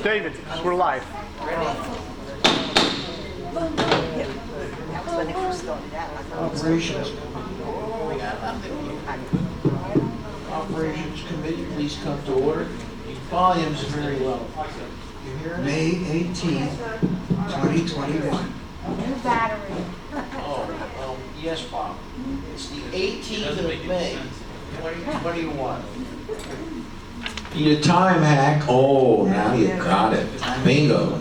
David, we're live. Operations. Operations Committee, please come to order. Volume's very low. You hear May it? 18th, 2021. New battery. Oh, yes, Bob. It's the 18th of May, 2021. Need a time hack? Oh, now you got it. Bingo.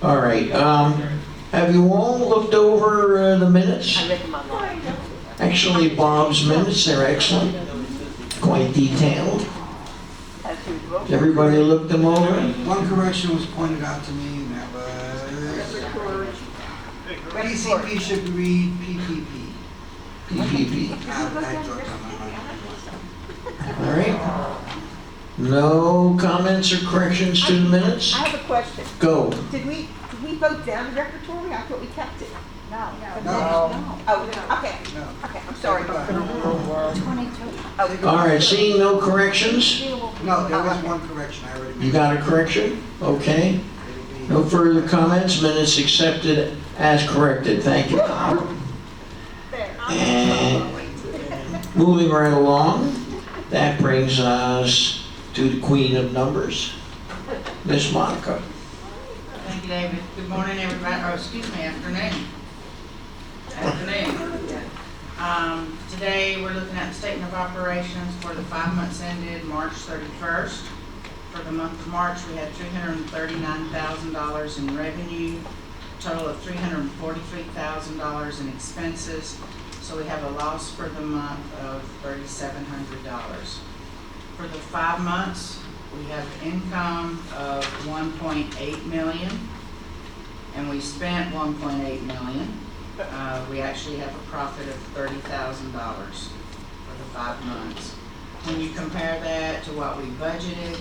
All right. Have you all looked over the minutes? I read them online. Actually, Bob's minutes, they're excellent. Quite detailed. As usual. Everybody looked them over? One correction was pointed out to me, and that was PCP should read PPP. PPP. I thought that All right. No comments or corrections to the minutes? I have a question. Go. Did we vote down the repertory? I thought we kept it. No. Oh, okay. No. Okay, I'm sorry. All right, seeing no corrections? No, there was one correction I already made. You got a correction? Okay. It'll be- No further comments, minutes accepted as corrected. Thank you. And moving right along, that brings us to the queen of numbers, Miss Monica. Thank you, David. Good morning, everybody. Oh, excuse me, afternoon. Today, we're looking at the statement of operations for the 5 months ended March 31st. For the month of March, we had $339,000 in revenue, total of $343,000 in expenses. So we have a loss for the month of $3,700. For the 5 months, we have income of $1.8 million, and we spent $1.8 million. We actually have a profit of $30,000 for the 5 months. When you compare that to what we budgeted,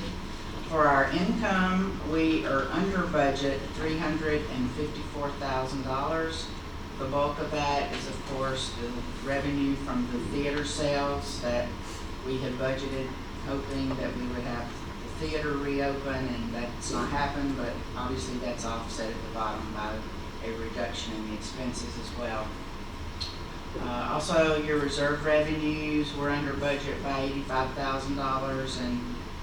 for our income, we are under budget $354,000. The bulk of that is, of course, the revenue from the theater sales that we had budgeted, hoping that we would have the theater reopen, and that's not happened, but obviously that's offset at the bottom by a reduction in the expenses as well. Also, your reserve revenues were under budget by $85,000, and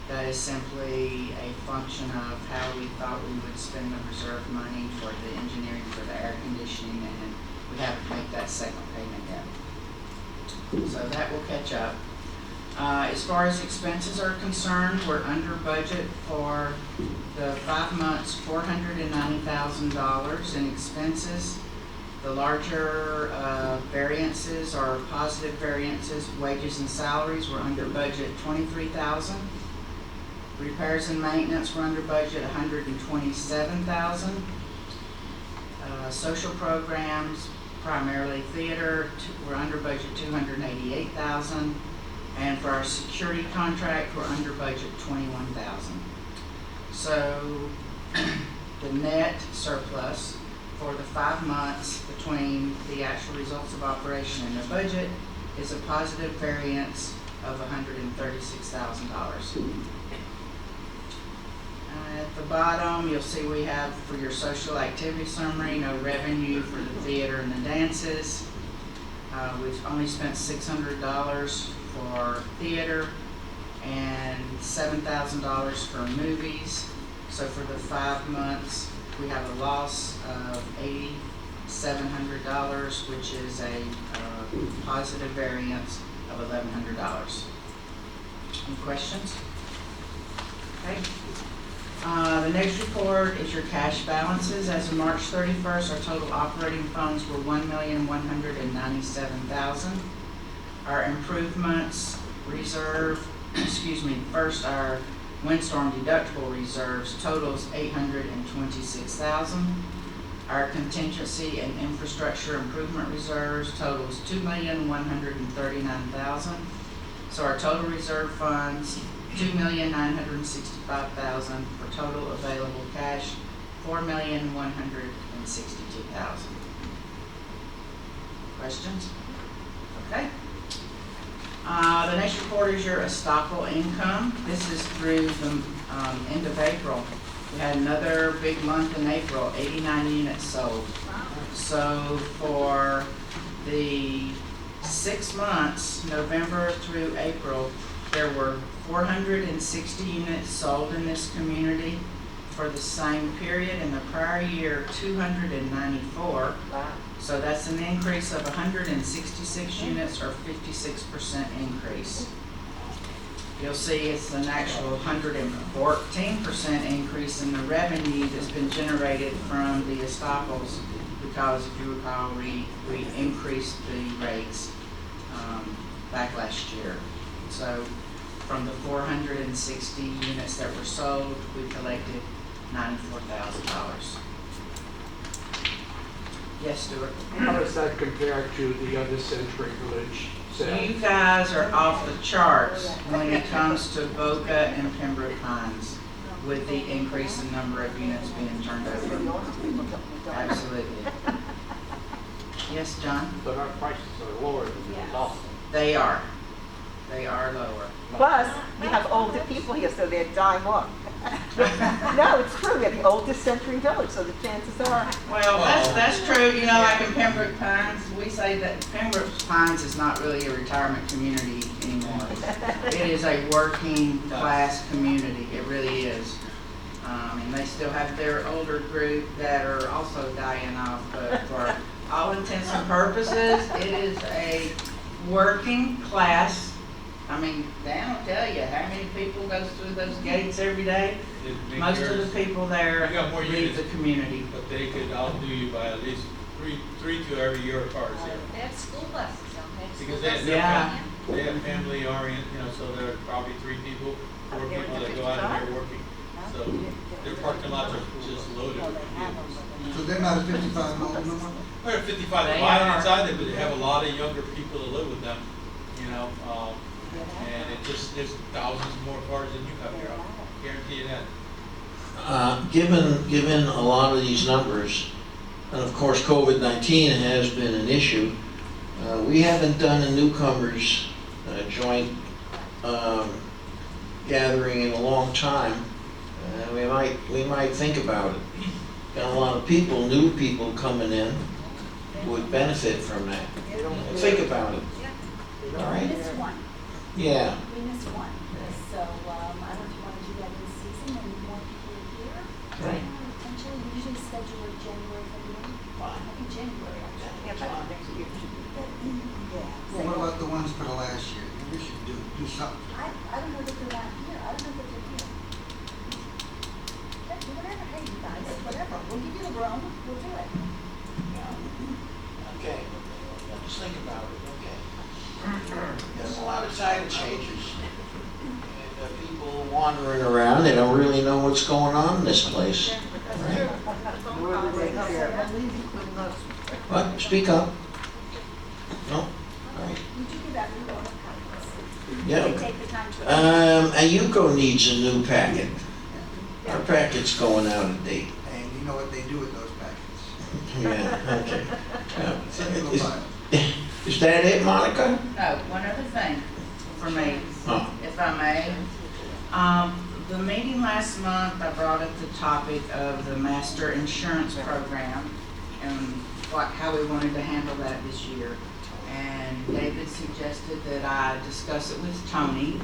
that is simply a function of how we thought we would spend the reserve money for the engineering for the air conditioning, and we haven't made that second payment yet. So that will catch up. As far as expenses are concerned, we're under budget for the 5 months, $490,000 in expenses. The larger variances are positive variances. Wages and salaries were under budget $23,000. Repairs and maintenance were under budget $127,000. Social programs, primarily theater, were under budget $288,000. And for our security contract, we're under budget $21,000. So the net surplus for the 5 months between the actual results of operation and the budget is a positive variance of $136,000. At the bottom, you'll see we have for your social activity summary, no revenue for the theater and the dances. We've only spent $600 for theater and $7,000 for movies. So for the 5 months, we have a loss of $8,700, which is a positive variance of $1,100. Any questions? Okay. The next report is your cash balances. As of March 31st, our total operating funds were $1,197,000. Our improvements reserve, first our windstorm deductible reserves totals $826,000. Our contingency and infrastructure improvement reserves totals $2,139,000. So our total reserve funds, $2,965,000 for total available cash, $4,162,000. Questions? Okay. The next report is your estoppel income. This is through the end of April. We had another big month in April, 89 units sold. So for the 6 months, November through April, there were 460 units sold in this community. For the same period in the prior year, 294. So that's an increase of 166 units or 56% increase. You'll see it's an actual 114% increase in the revenue that's been generated from the estoppels because if you recall, we increased the rates back last year. So from the 460 units that were sold, we collected $94,000. Yes, Stuart? How does that compare to the other Century Village sales? You guys are off the charts when it comes to Boca and Pembroke Pines with the increase in number of units being turned over. Absolutely. Yes, John? But our prices are lower than the law. They are. They are lower. Plus, we have older people here, so they're dying off. No, it's true, we're the oldest Century Village, so the chances are. Well, that's true. You know, like in Pembroke Pines, we say that Pembroke Pines is not really a retirement community anymore. It is a working class community. It really is. And they still have their older group that are also dying off, but for all intents and purposes, it is a working class. I mean, Dan will tell you how many people goes through those gates every day. Most of the people there You got more leave units. the community. But they could outdo you by at least three to every year of cars here. They have school buses, don't they? Because Yeah. they have family orient, so there are probably 3 people, 4 people that go out and they're working. So their parking lots are just loaded with vehicles. So they're not a 55 and older no more? They're 55 They divided are. inside there, but they have a lot of younger people that live with them, and there's thousands more cars than you have here, I'll guarantee you that. Given a lot of these numbers, and of course COVID-19 has been an issue, we haven't done a newcomers joint gathering in a long time. We might think about it. Got a lot of people, new people coming in, would benefit from that. Think about it. All We right? missed one. Yeah. We missed one. So, I don't know if you want to do that in season and more people are here. Right. Potentially, we usually schedule it January, February. I think January, actually. Yeah, but next year. Well, what about the ones for the last year? We should do something. I don't know that they're not here. I don't know that they're here. Okay, do whatever, hey, you guys, whatever. We'll give you the room. We'll do it. Okay. Just think about it, okay. There's a lot of title changes. And people wandering around, they don't really know what's going on in this place. Right? What? Speak up. No? All right. You do give everyone a package. Yeah. They take the time to. Ayuko needs a new packet. Our packet's going out of date. And you know what they do with those packets? Yeah, okay. Send them a Is- file. Is that it, Monica? No, one other thing for me, Oh, if I may. The meeting last month, I brought up the topic of the master insurance program and how we wanted to handle that this year. And David suggested that I discuss it with Tony,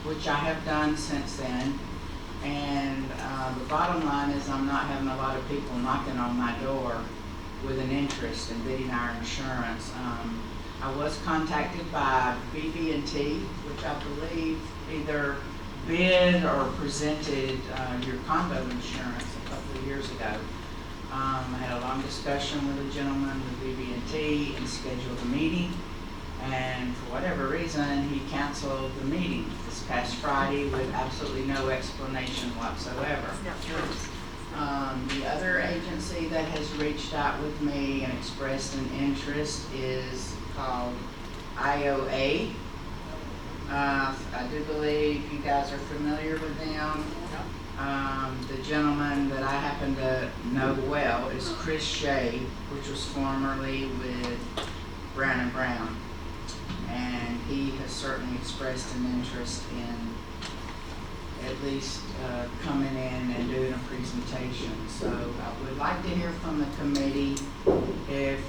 which I have done since then. And the bottom line is I'm not having a lot of people knocking on my door with an interest in bidding our insurance. I was contacted by BB&T, which I believe either bid or presented your condo insurance a couple of years ago. I had a long discussion with a gentleman with BB&T and scheduled a meeting. And for whatever reason, he canceled the meeting this past Friday with absolutely no explanation whatsoever. The other agency that has reached out with me and expressed an interest is called IOA. I do believe you guys are familiar with them. The gentleman that I happen to know well is Chris Shea, which was formerly with Brown & Brown. And he has certainly expressed an interest in at least coming in and doing a presentation. So I would like to hear from the committee if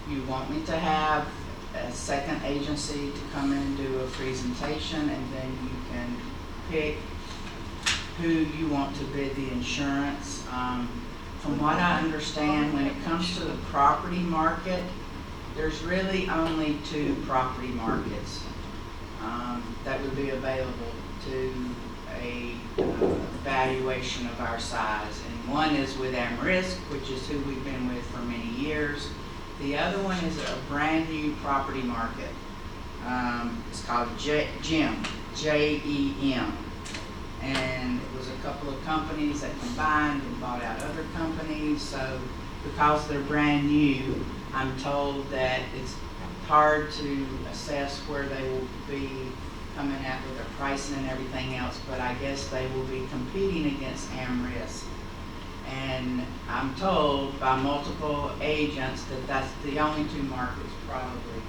you want me to have a second agency to come in and do a presentation, and then you can pick who you want to bid the insurance. From what I understand, when it comes to the property market, there's really only 2 property markets that would be available to a valuation of our size. And one is with AmRisc, which is who we've been with for many years. The other one is a brand new property market. It's called JEM, J-E-M. And it was a couple of companies that combined and bought out other companies. So because they're brand new, I'm told that it's hard to assess where they will be coming out with their pricing and everything else, but I guess they will be competing against AmRisc. And I'm told by multiple agents that that's the only 2 markets probably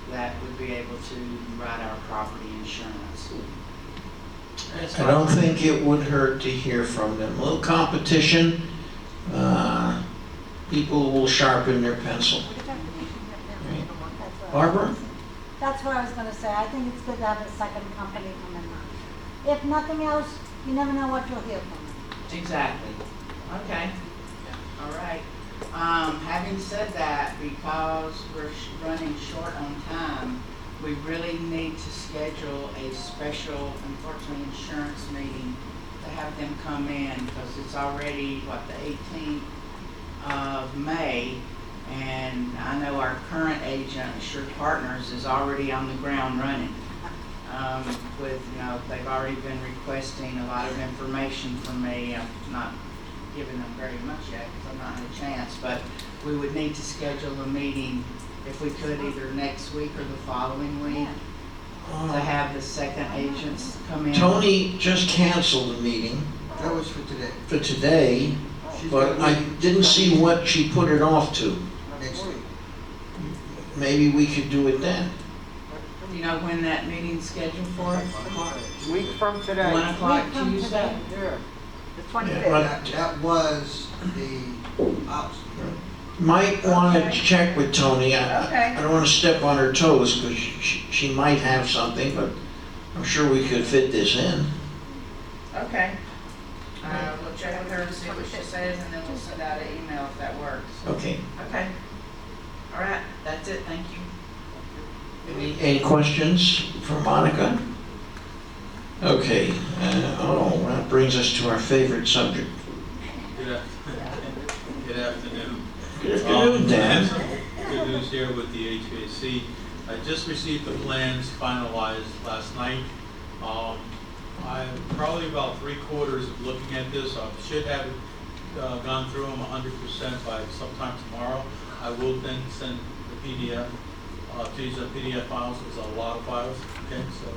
that would be able to write our property insurance. I don't think it would hurt to hear from them. A little competition, people will sharpen their pencil. Barbara? That's what I was gonna say. I think it's good to have a second company come in on. If nothing else, you never know what you'll hear from them. Exactly. Okay. All right. Having said that, because we're running short on time, we really need to schedule a special, unfortunately, insurance meeting to have them come in, because it's already, the 18th of May, and I know our current agent, Assured Partners, is already on the ground running. With, they've already been requesting a lot of information from me. I'm not giving them very much yet because I've not had a chance, but we would need to schedule a meeting, if we could, either next week or the following week, to have the second agents come in. Tony just canceled the meeting That was for today. for today, She's but got a I meeting didn't see what she put it off to. next week. Maybe we could do it then. Do you know when that meeting's scheduled for? Week from today. 1 o'clock Week from Tuesday? today. Yeah, the Yeah, 25th. but- That was the option. Might want to Okay. check with Tony. Okay. I don't want to step on her toes because she might have something, but I'm sure we could fit this in. Okay. We'll check with her and see what she says, and then we'll send out an email if that works. Okay. Okay. All right, that's it, thank you. Any questions for Monica? Okay. That brings us to our favorite subject. Good afternoon. Good afternoon, Dan. Good news here with the HVAC. I just received the plans finalized last night. I'm probably about 3/4 of looking at this. I should have gone through them 100% by sometime tomorrow. I will then send the PDF. These are PDF files. It's a lot of files. Okay, so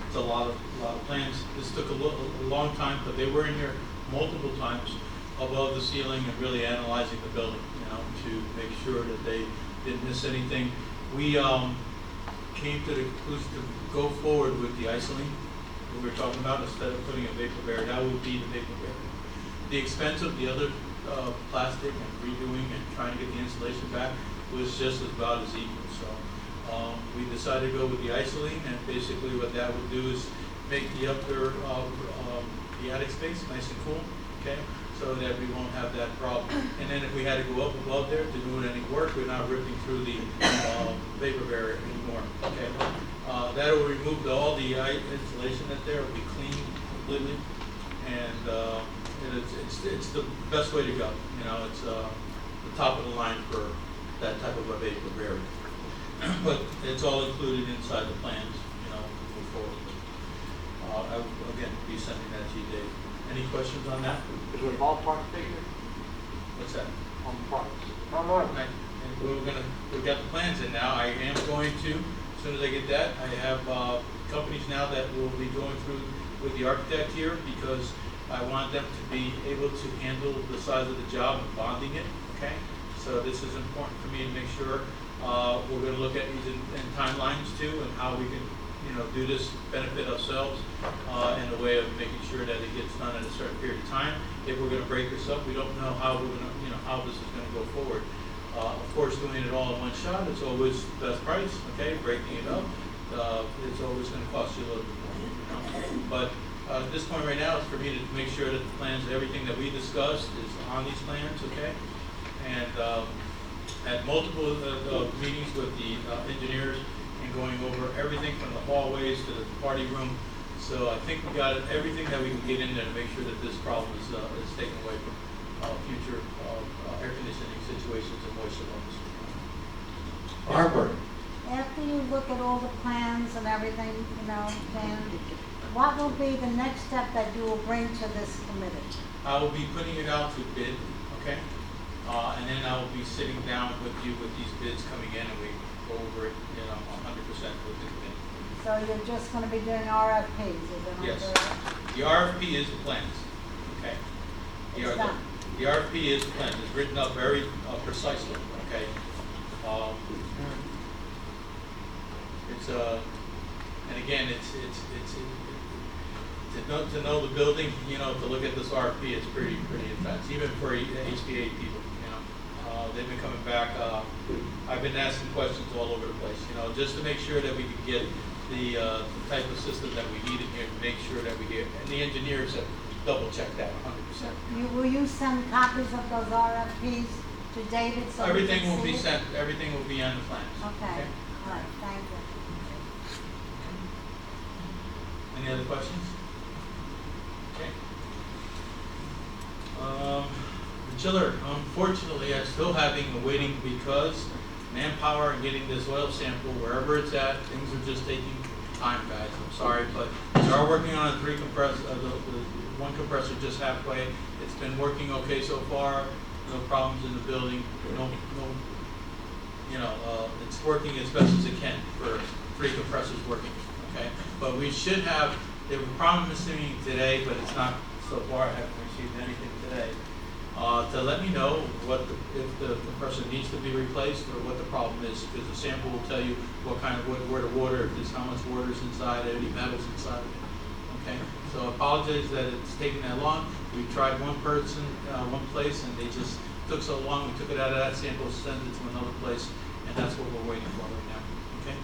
it's a lot of plans. This took a long time, but they were in here multiple times above the ceiling and really analyzing the building, to make sure that they didn't miss anything. We came to the conclusion to go forward with the isoline that we were talking about instead of putting a vapor barrier. That would be the vapor barrier. The expense of the other plastic and redoing and trying to get the insulation back was just about as equal. So we decided to go with the isoline, and basically what that would do is make the upper the attic space nice and cool. Okay. So that we won't have that problem. And then if we had to go up above there to do any work, we're not ripping through the vapor barrier anymore. Okay, that will remove all the insulation that's there. It'll be clean completely, and it's the best way to go. It's the top of the line for that type of a vapor barrier. But it's all included inside the plans. Move forward. I will again be sending that to you, Dave. Any questions on that? Is there a ballpark figure What's that? on parts? Right. And we've got the plans in now. I am going to, as soon as I get that, I have companies now that will be going through with the architect here, because I want them to be able to handle the size of the job and bonding it, okay? So this is important for me to make sure We're gonna look at these in timelines too, and how we can, do this, benefit ourselves, in a way of making sure that it gets done in a certain period of time. If we're gonna break this up, we don't know how we're gonna, how this is gonna go forward. Of course, doing it all in one shot, it's always the best price, okay? Breaking it up, it's always gonna cost you a little bit more, But, at this point right now, it's for me to make sure that the plans, everything that we discussed is on these plans, okay? And, at multiple, meetings with the, engineers and going over everything from the hallways to the party room. So I think we got everything that we can get in there to make sure that this problem is taken away from, future, air conditioning situations and moisture levels. Barbara, After you look at all the plans and everything, Dan, what will be the next step that you will bring to this committee? I will be putting it out to bid, okay? And then I will be sitting down with you with these bids coming in, and we go over it, 100% with the committee. So you're just gonna be doing RFPs, is it not Yes. correct? The RFP is the plans, okay? It's done. The RFP is the plan, it's written up very precisely, okay? It's, and again, to know the building, to look at this RFP, it's pretty intense, even for HVA people, they've been coming back, I've been asking questions all over the place, just to make sure that we can get the type of system that we need in here to make sure that we get, and the engineers have double checked that 100%. Will you send copies of those RFPs to David so he can Everything will see be it? sent, everything will be on the plans. Okay, all right, thank you. Any other questions? Okay. The chiller, unfortunately, I'm still having a waiting because manpower and getting this oil sample wherever it's at, things are just taking time, guys. I'm sorry, but we are working on a the one compressor just halfway. It's been working okay so far. No problems in the building. It's working as best as it can for 3 compressors working. Okay, but we should have. They were promising me today, but it's not so far. I haven't received anything today. To let me know if the compressor needs to be replaced or what the problem is, because the sample will tell you what kind of where the water, if there's how much water is inside, any metals inside of it. Okay, so I apologize that it's taken that long. We tried one place, and they just took so long. We took it out of that sample, sent it to another place, and that's what we're waiting for right now. Okay,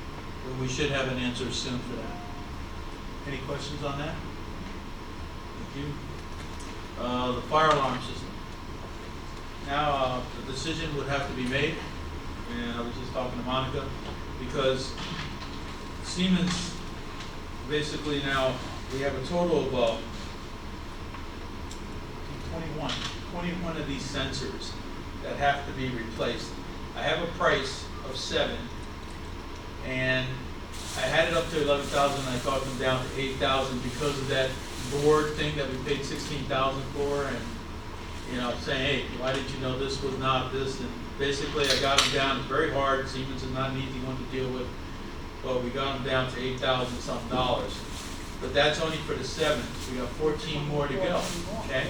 but we should have an answer soon for that. Any questions on that? Thank you. The fire alarm system. Now, the decision would have to be made, and I was just talking to Monica, because Siemens, basically now, we have a total of 21 of these sensors that have to be replaced. I have a price of 7, and I had it up to 11,000, and I talked them down to 8,000 because of that board thing that we paid 16,000 for, and saying, hey, why did you know this was not this? And basically, I got them down. It's very hard. Siemens is not an easy one to deal with, but we got them down to $8,000 something dollars. But that's only for the 7. We got 14 more to go. Okay,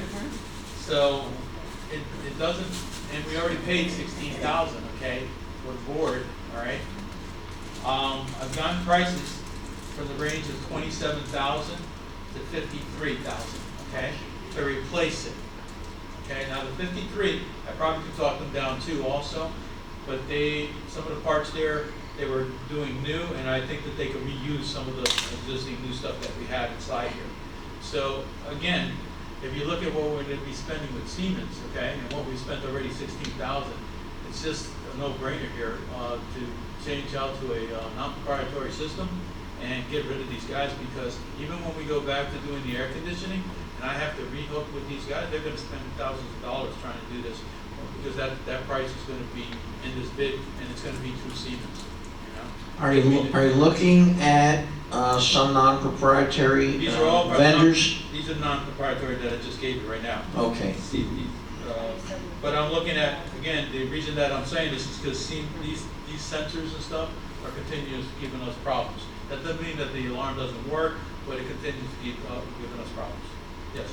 so it doesn't, and we already paid 16,000. Okay, for the board. All right. I've gotten prices from the range of 27,000 to 53,000. Okay, to replace it. Okay, now the 53, I probably could talk them down too also, but some of the parts there, they were doing new, and I think that they could reuse some of the existing new stuff that we have inside here. So again, if you look at what we're going to be spending with Siemens, okay, and what we spent already 16,000, it's just a no-brainer here to change out to a non-proprietary system and get rid of these guys, because even when we go back to doing the air conditioning, and I have to rehook with these guys, they're going to spend thousands of dollars trying to do this, because that price is going to be in this bid, and it's going to be through Siemens. are you looking at some non-proprietary These are all vendors? These are non-proprietary that I just gave you right now. Okay. But I'm looking at, again, the reason that I'm saying this is because these sensors and stuff are continuously giving us problems. That doesn't mean that the alarm doesn't work, but it continues to keep giving us problems. Yes.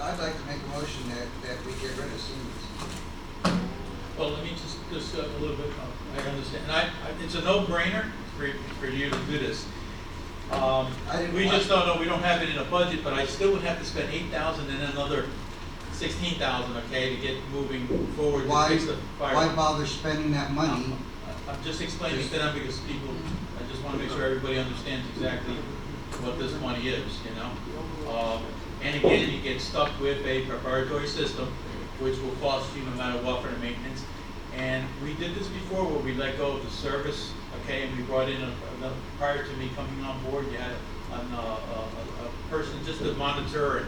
I'd like to make a motion that we get rid of Siemens. Well, let me just a little bit, I understand, and it's a no-brainer for you to do this. We just don't know, we don't have it in a budget, but I still would have to spend $8,000 and another $16,000, okay, to get moving forward to Why, fix the fire. why bother spending that money? I'm just explaining to them because people, I just want to make sure everybody understands exactly what this money is, you know? And again, you get stuck with a preparatory system, which will cost you no matter what for the maintenance. And we did this before where we let go of the service, okay, and we brought in prior to me coming on board, you had a person just to monitor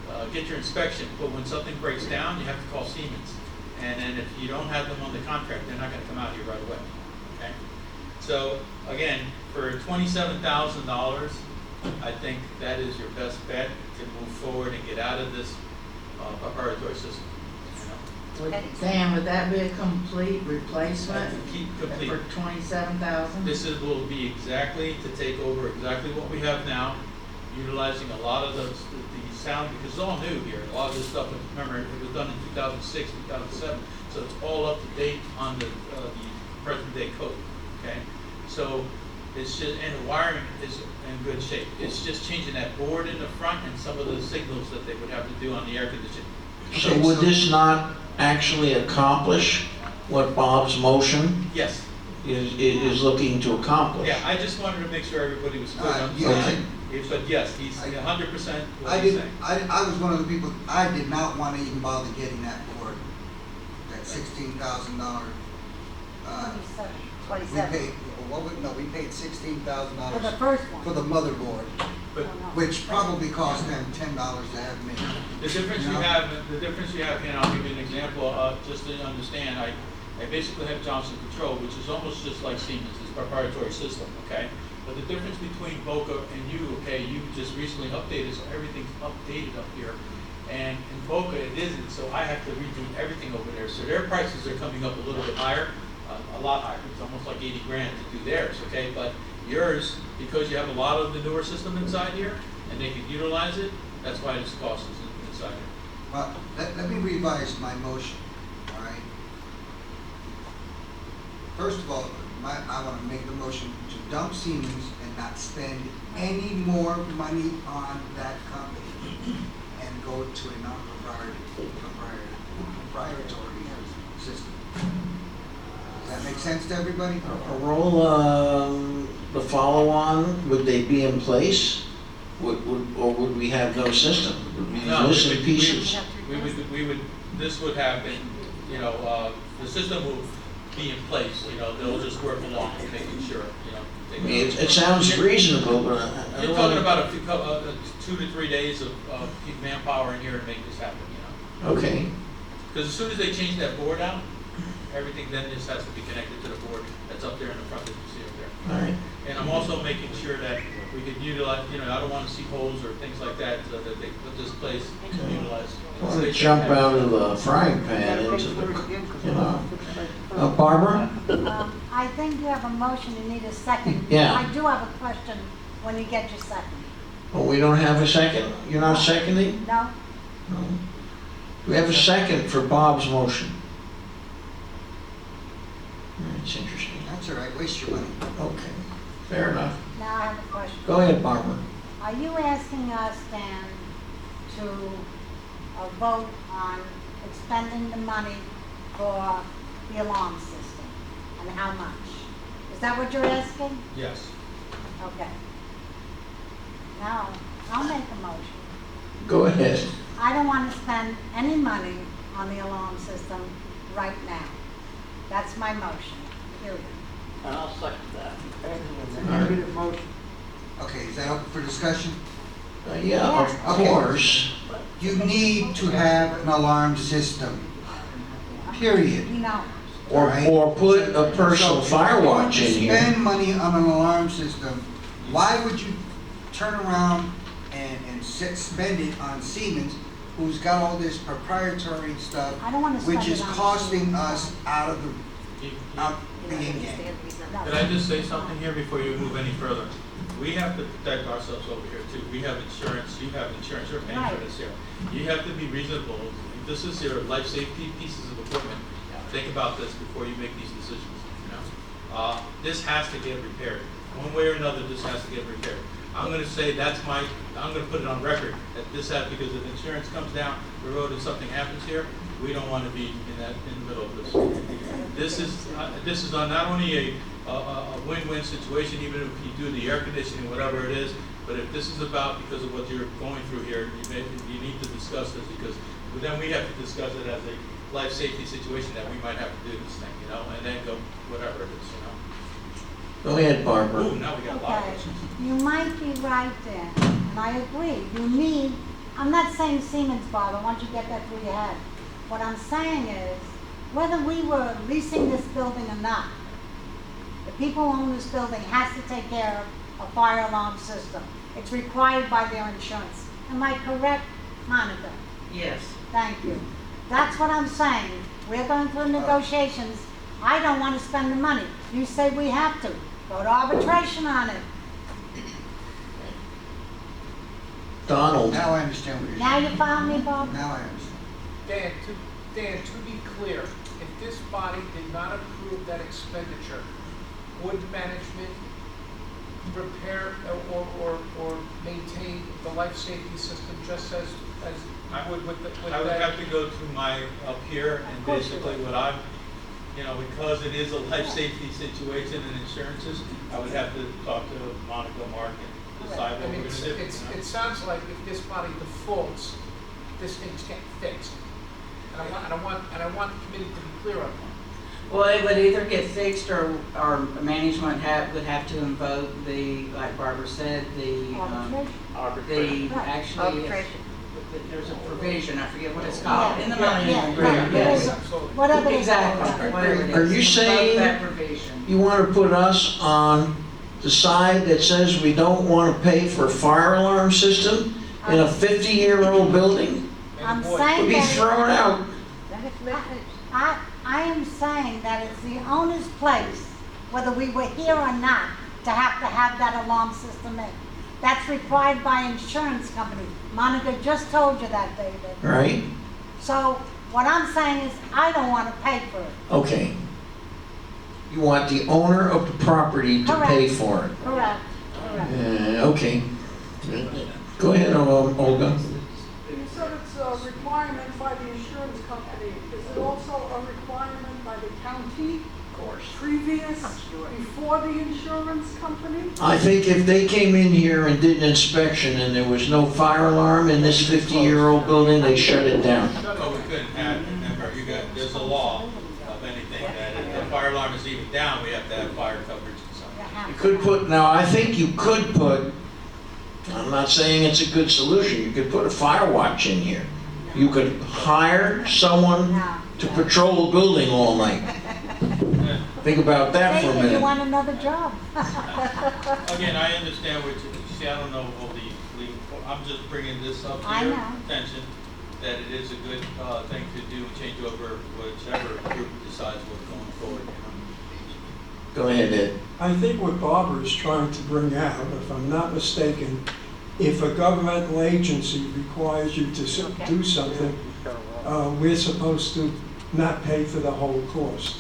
and get your inspection. But when something breaks down, you have to call Siemens. And then if you don't have them on the contract, they're not gonna come out here right away, okay? So again, for $27,000, I think that is your best bet to move forward and get out of this preparatory system. Dan, would that be a complete replacement Keep complete. for 27,000? This will be exactly to take over exactly what we have now, utilizing a lot of the sound, because it's all new here. A lot of this stuff, remember, it was done in 2006, 2007, so it's all up to date on the present day code, okay? So it's just, and the wiring is in good shape. It's just changing that board in the front and some of the signals that they would have to do on the air conditioning. So would this not actually accomplish what Bob's motion Yes. is looking to accomplish? Yeah, I just wanted to make sure everybody was clear. Yeah, But yes, he's 100% what I he's didn't, saying. I was one of the people, I did not want to even bother getting that board, that $16,000. We 27. paid, we paid $16,000 For the first one. for the motherboard, But which probably cost them $10 to have made. the difference you Yeah. have, and I'll give you an example, just to understand, I basically have Johnson Control, which is almost just like Siemens, it's a proprietary system, okay? But the difference between Boca and you, okay, you just recently updated, so everything's updated up here. And in Boca, it isn't, so I have to redo everything over there. So their prices are coming up a little bit higher, a lot higher. It's almost like 80 grand to do theirs, okay? But yours, because you have a lot of the newer system inside here, and they can utilize it, that's why this cost is inside here. Well, let me revise my motion, all right? First of all, I want to make the motion to dump Siemens and not spend any more money on that company and go to a proprietary system. Does that make sense to everybody? The follow-on, would they be in place? Or would we have no system? Would we be No, missing pieces? This would happen, you know, the system will be in place, you know, they'll just work along and making sure, you know. I mean, it sounds reasonable, but I You're don't talking want about 2 to 3 days of manpower in here to make this happen, you know. Okay, Because as soon as they change that board out, everything then just has to be connected to the board that's up there in the front that you see up there. all right. And I'm also making sure that we could utilize, you know, I don't want to see holes or things like that, so that they put this place to utilize. I want to jump out of the frying pan into the, you know. Barbara? I think you have a motion, you need a second. Yeah. I do have a question when you get your second. Oh, we don't have a second? You're not seconding? No? No. We have a second for Bob's motion. That's interesting. That's all right, waste your money. Okay, fair enough. Now I have a question. Go ahead, Barbara. Are you asking us, Dan, to vote on expending the money for the alarm system? And how much? Is that what you're asking? Yes. Okay. Now, I'll make a motion. Go ahead. I don't want to spend any money on the alarm system right now. That's my motion, period. And I'll second that. Okay, is that open for discussion? Yeah, of Okay. course. You need to have an alarm system, period. You know, Or put a personal So, fire watch in if you here. spend money on an alarm system, why would you turn around and spend it on Siemens, who's got all this proprietary stuff, I don't want to spend which it is on costing Siemens. us out of the No. Can I just say something here before you move any further? We have to protect ourselves over here too. We have insurance, you have insurance, you're paying for Right. this here. You have to be reasonable. This is your life safety pieces of equipment. think about this before you make these decisions, you know? This has to get repaired. One way or another, this has to get repaired. I'm gonna say I'm gonna put it on record that this has, because if insurance comes down the road and something happens here, we don't wanna be in the middle of this. This is not only a win-win situation, even if you do the air conditioning, whatever it is, but if this is about because of what you're going through here, you need to discuss this, because then we have to discuss it as a life safety situation that we might have to do this thing, you know, and then go whatever it is, you know. Go ahead, Barbara. Ooh, now we got a lot of Okay, questions. you might be right there, and I agree. You need, I'm not saying Siemens, Bob, I want you to get that through your head. What I'm saying is, whether we were leasing this building or not, the people who own this building has to take care of a fire alarm system. It's required by their insurance. Am I correct, Monica? Yes. Thank you. That's what I'm saying. We're going through negotiations. I don't want to spend the money. You say we have to. Go to arbitration on it. Donald. Now I understand what you're Now saying. you follow me, Bob? Now I understand. Dan, to be clear, if this body did not approve that expenditure, would management repair or maintain the life safety system just as I would with I would that? have to go to my, up here, and basically what I'm, you know, because it is a life safety situation and insurances, I would have to talk to Monica, Mark, and decide I what mean, we're gonna do. you know? it sounds like if this body defaults, this thing's getting fixed. And I want the committee to be clear on that. Well, it would either get fixed or management would have to invoke the, like Barbara said, the, actually, Arbitration. there's a provision, I forget what it's called, in the Yeah, money yeah, agreement. yeah. Yes. Absolutely. Whatever it is. Exactly, whatever it is. Are you saying- Invoke that provision. You want to put us on the side that says we don't want to pay for a fire alarm system in a 50-year-old building? I'm And boy, saying We'll be that. thrown out. I am saying that it's the owner's place, whether we were here or not, to have that alarm system in. That's required by insurance company. Monica just told you that, David. Right? So what I'm saying is, I don't want to pay for it. Okay. You want the owner of the property to pay Correct. for it? Correct, correct. Okay. Go ahead, Olga. You said it's a requirement by the insurance company. Is it also a requirement by the county? Of course. Previous, before the insurance company? I think if they came in here and did an inspection and there was no fire alarm in this 50-year-old building, they shut it down. But we couldn't have, remember, there's a law of anything that if the fire alarm is even down, we have to have fire coverage and something. You could put, now I think you could put, I'm not saying it's a good solution, you could put a fire watch in here. You could hire someone to patrol a building all night. Think about that for a David, you minute. want another job? Again, I understand what you see, I don't know all the legal, I'm just bringing this up I to your know. attention, that it is a good thing to do, change over whichever group decides what's going forward, you know. Go ahead, Ed. I think what Barbara is trying to bring out, if I'm not mistaken, if a governmental agency requires you to do something, we're supposed to not pay for the whole cost.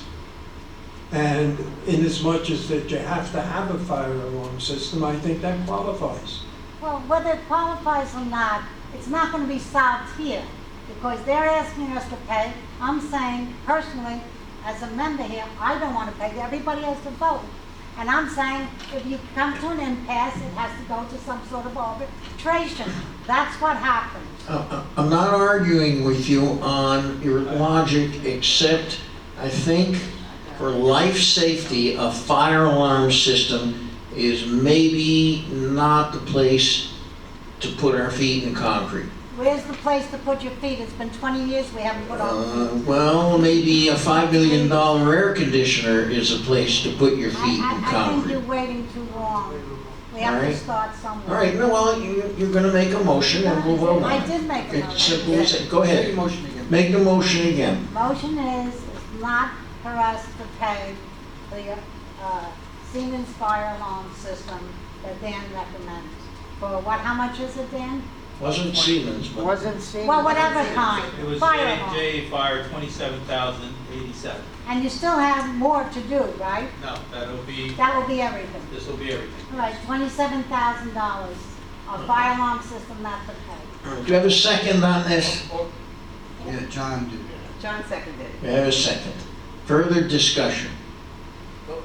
And in as much as that you have to have a fire alarm system, I think that qualifies. Well, whether it qualifies or not, it's not going to be solved here, because they're asking us to pay. I'm saying, personally, as a member here, I don't want to pay. Everybody has to vote. And I'm saying, if you come to an impasse, it has to go to some sort of arbitration. That's what happens. I'm not arguing with you on your logic, except I think for life safety, a fire alarm system is maybe not the place to put our feet in concrete. Where's the place to put your feet? It's been 20 years we haven't put our feet. Well, maybe a $5 million air conditioner is a place to put your feet in I think concrete. you're waiting too long. We have to Alright. start somewhere. All right, no, well, you're going to make a motion and we'll vote on it. I did make a It's motion. simple as that. Go Make a ahead. motion again. Make the motion again. Motion is not for us to pay the Siemens fire alarm system that Dan recommends. For what, how much is it, Dan? Wasn't Siemens, but Wasn't seen. Well, whatever kind, It was fire alarm. J&J Fire 27,087. And you still have more to do, right? No, that'll be, That will be everything. this will be everything. All right, $27,000, a fire alarm system not to pay. do you have a second on this? Yeah, John did. John seconded it. We have a second. Further discussion?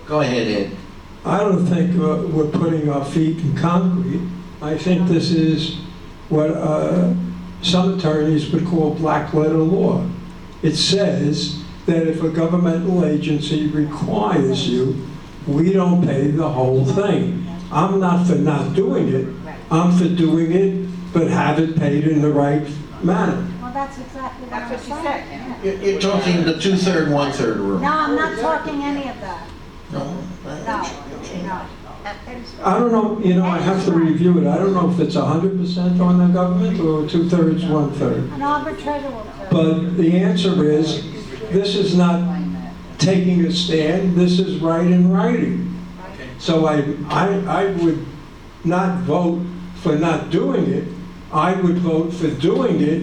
Go ahead, Ed. I don't think we're putting our feet in concrete. I think this is what some attorneys would call black letter law. It says that if a governmental agency requires you, we don't pay the whole thing. I'm not for not doing it. I'm for doing it, but have it paid in the right manner. Well, that's exactly what I'm That's what she saying. said. You're talking the 2/3, 1/3 rule. No, I'm not talking any of that. No? No, no. I don't know, I have to review it. I don't know if it's 100% on the government or 2/3, 1/3. An arbitrator will tell you. But the answer is, this is not taking a stand, this is right in writing. Okay. So I would not vote for not doing it. I would vote for doing it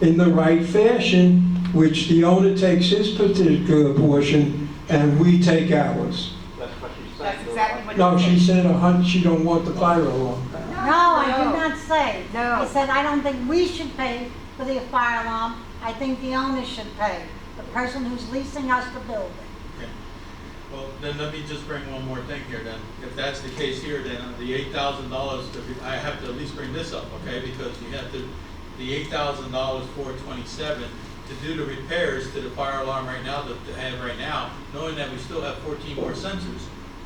in the right fashion, which the owner takes his particular portion and we take ours. That's what she said. That's exactly what. No, he she said. said she don't want the fire alarm. No, I did not say. No. I said, I don't think we should pay for the fire alarm. I think the owner should pay, the person who's leasing us the building. Okay. Well, then let me just bring one more thing here then. If that's the case here, then the $8,000, I have to at least bring this up, okay? Because you have to, the $8,000 for 27 to do the repairs to the fire alarm right now, that I have right now, knowing that we still have 14 more sensors.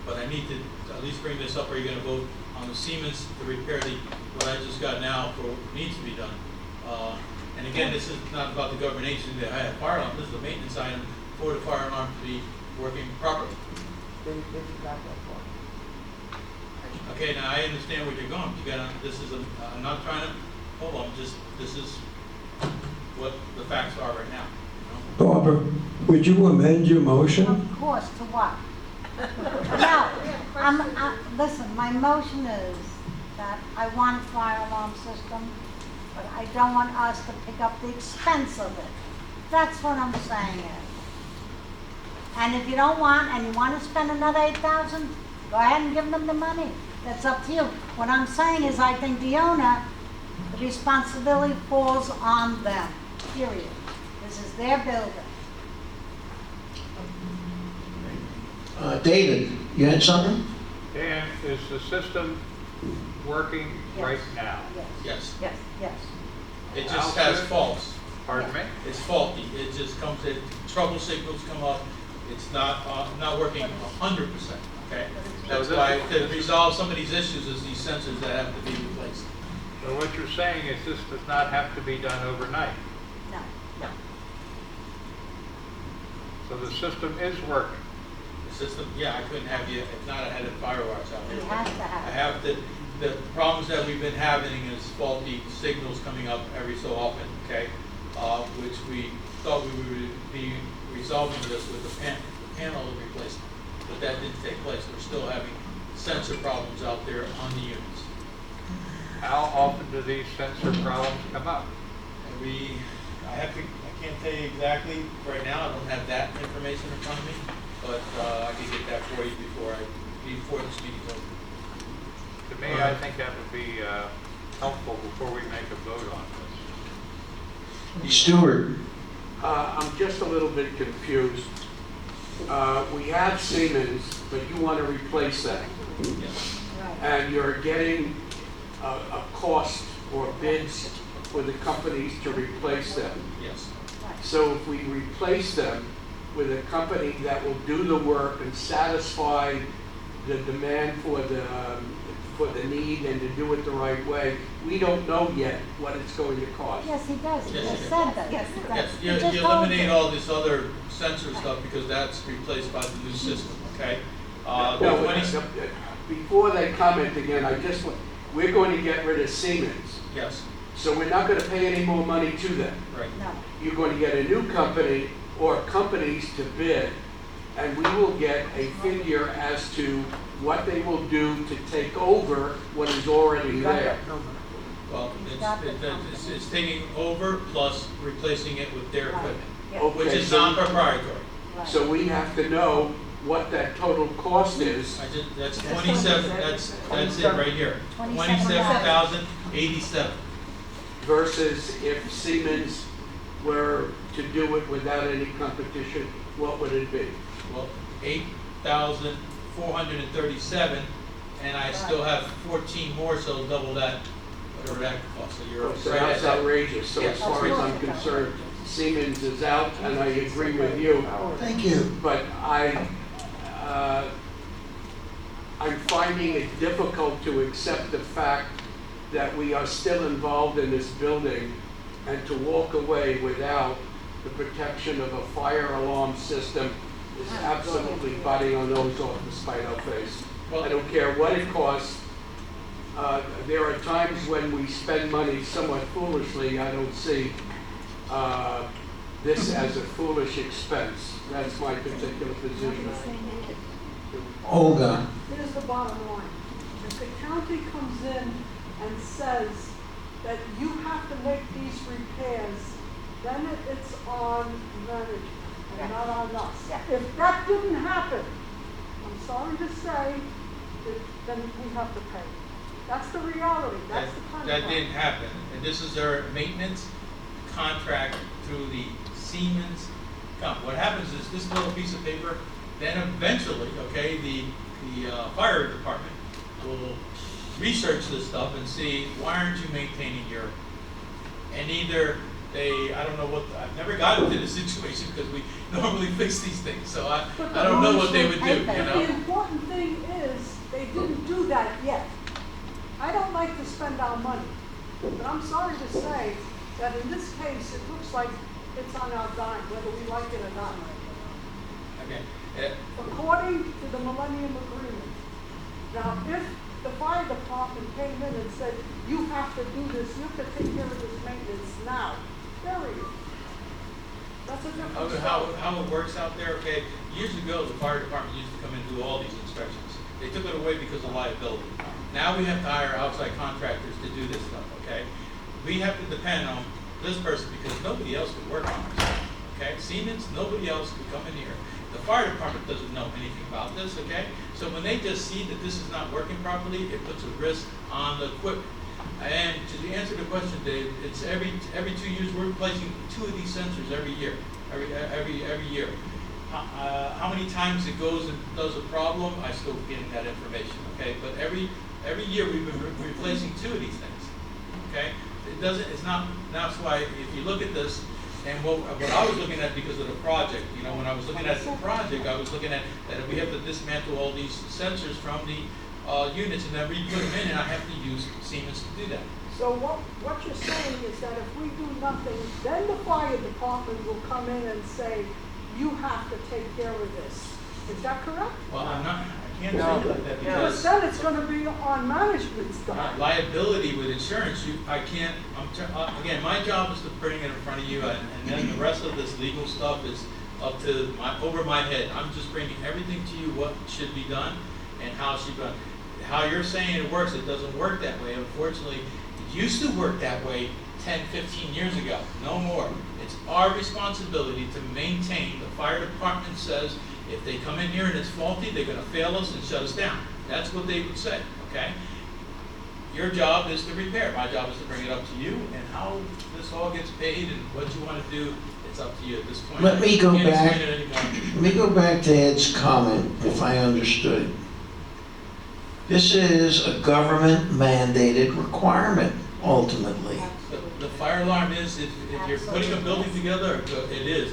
But I need to at least bring this up. Are you gonna vote on the Siemens to repair what I just got now for what needs to be done? And again, this is not about the government agency that I have fire alarm. This is a maintenance item for the fire alarm to be working properly. Okay, now I understand where you're going. You gotta, I'm not trying to, hold on, this is what the facts are right now. You know? Barbara, would you amend your motion? Of course, to what? No, listen, my motion is that I want a fire alarm system, but I don't want us to pick up the expense of it. That's what I'm saying is. And if you don't want, and you want to spend another $8,000, go ahead and give them the money. That's up to you. What I'm saying is I think the owner, the responsibility falls on them, period. This is their building. David, you had something? Dan, is the system working Yes. right now? Yes. Yes, yes. It just has faults. Pardon me? It's faulty. It just comes in, trouble signals come up. It's not working 100%, okay? That's why, to resolve some of these issues is these sensors that have to be replaced. So what you're saying is this does not have to be done overnight. No, no. So the system is working. The system, yeah, I couldn't have you, if not, I had a fire watch out You here. have to I have it. have the problems that we've been having is faulty signals coming up every so often, okay? Which we thought we would be resolving this with the panel replacement, but that didn't take place. We're still having sensor problems out there on the units. How often do these sensor problems come up? And I can't tell you exactly right now. I don't have that information in front of me, but I can get that for you before this meeting's over. To me, I think that would be helpful before we make a vote on this. Stuart? I'm just a little bit confused. We have Siemens, but you want to replace that. Yes. And you're getting a cost or bids for the companies to replace them. Yes. So if we replace them with a company that will do the work and satisfy the demand for the need and to do it the right way, we don't know yet what it's going to cost. Yes, he does. He Yes, just he said does. that. Yes, he does. Yes, He you just told eliminate you. all this other sensor stuff because that's replaced by the new system, okay? No, before they comment again, we're going to get rid of Siemens. Yes, So we're not going to pay any more money to them. right. No. You're going to get a new company or companies to bid, and we will get a figure as to what they will do to take over what is already there. Well, Got the it's taking over plus replacing it with their equipment, Yeah. which Okay, is so- non-proprietary. Right. So we have to know what that total cost is. That's 27, that's it right here. 27,087. Versus if Siemens were to do it without any competition, what would it be? Well, 8,437, and I still have 14 more, so double that, whatever that costs. So you're So right at that's that. outrageous. So as far as I'm concerned, Siemens is out, and I agree with you. Thank you. But I'm finding it difficult to accept the fact that we are still involved in this building and to walk away without the protection of a fire alarm system is absolutely biting our nose off to spite our face. I don't care what it costs. There are times when we spend money somewhat foolishly. I don't see this as a foolish expense. That's my particular position. Olga, Here's the bottom line. If the county comes in and says that you have to make these repairs, then it's on management and not on us. Yeah. If that didn't happen, I'm sorry to say, then we have to pay. That's the reality, that's the contract. That didn't happen, and this is their maintenance contract through the Siemens company. What happens is this little piece of paper, then eventually, okay, the fire department will research this stuff and see, why aren't you maintaining your, and either they, I don't know what, I've never got into this situation because we normally fix these things, so I don't know what they would do, you know? The important thing is, they didn't do that yet. I don't like to spend our money, but I'm sorry to say that in this case, it looks like it's on our dime, whether we like it or not. Okay. According to the Millennium Agreement. Now, if the fire department came in and said, you have to do this, you have to take care of this maintenance now, period. That's a different story. How it works out there, okay, years ago, the fire department used to come and do all these inspections. They took it away because of liability. Now we have to hire outside contractors to do this stuff, okay? We have to depend on this person because nobody else could work on this, okay? Siemens, nobody else could come in here. The fire department doesn't know anything about this, okay? So when they just see that this is not working properly, it puts a risk on the equipment. And to answer the question, Dave, it's every 2 years, we're replacing 2 of these sensors every year, every year. How many times it goes and does a problem, I still getting that information, okay? But every year we've been replacing 2 of these things, okay? It's not, that's why if you look at this, and what I was looking at because of the project, you know, when I was looking at the project, I was looking at that we have to dismantle all these sensors from the units and then re-put them in, and I have to use Siemens to do that. So what you're saying is that if we do nothing, then the fire department will come in and say, you have to take care of this. Is that correct? Well, I can't say it like that Because because then it's gonna be on management's dime. liability with insurance, I can't, again, my job is to bring it in front of you, and then the rest of this legal stuff is up to over my head. I'm just bringing everything to you, what should be done and how it should be done. How you're saying it works, it doesn't work that way. Unfortunately, it used to work that way 10, 15 years ago, no more. It's our responsibility to maintain. The fire department says if they come in here and it's faulty, they're gonna fail us and shut us down. That's what they would say, okay? Your job is to repair. My job is to bring it up to you, and how this all gets paid and what you wanna do, it's up to you at this point. Let me go Can't back. explain it anymore. let me go back to Ed's comment, if I understood. This is a government mandated requirement, ultimately. The fire alarm is, if you're putting a building together, it is.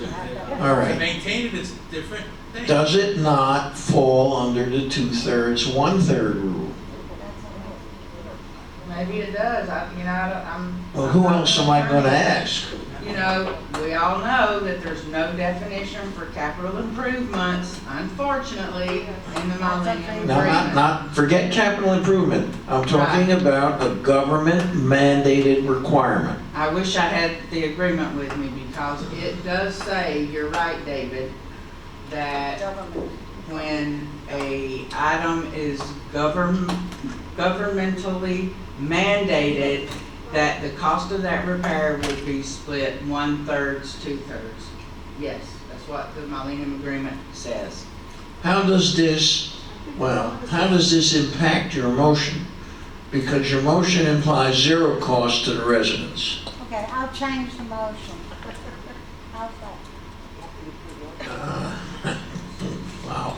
All right. To maintain it, it's a different thing. Does it not fall under the 2/3, 1/3 rule? Maybe it does, Well, who else am I gonna ask? You know, we all know that there's no definition for capital improvements, unfortunately, in the Millennium Now, Agreement. not, forget capital improvement. I'm talking about a government mandated requirement. I wish I had the agreement with me because it does say, you're right, David, that when a item is governmentally mandated, that the cost of that repair would be split 1/3, 2/3. Yes, that's what the Millennium Agreement says. How does this, how does this impact your motion? Because your motion implies zero cost to the residents. Okay, I'll change the motion. How's that? Wow.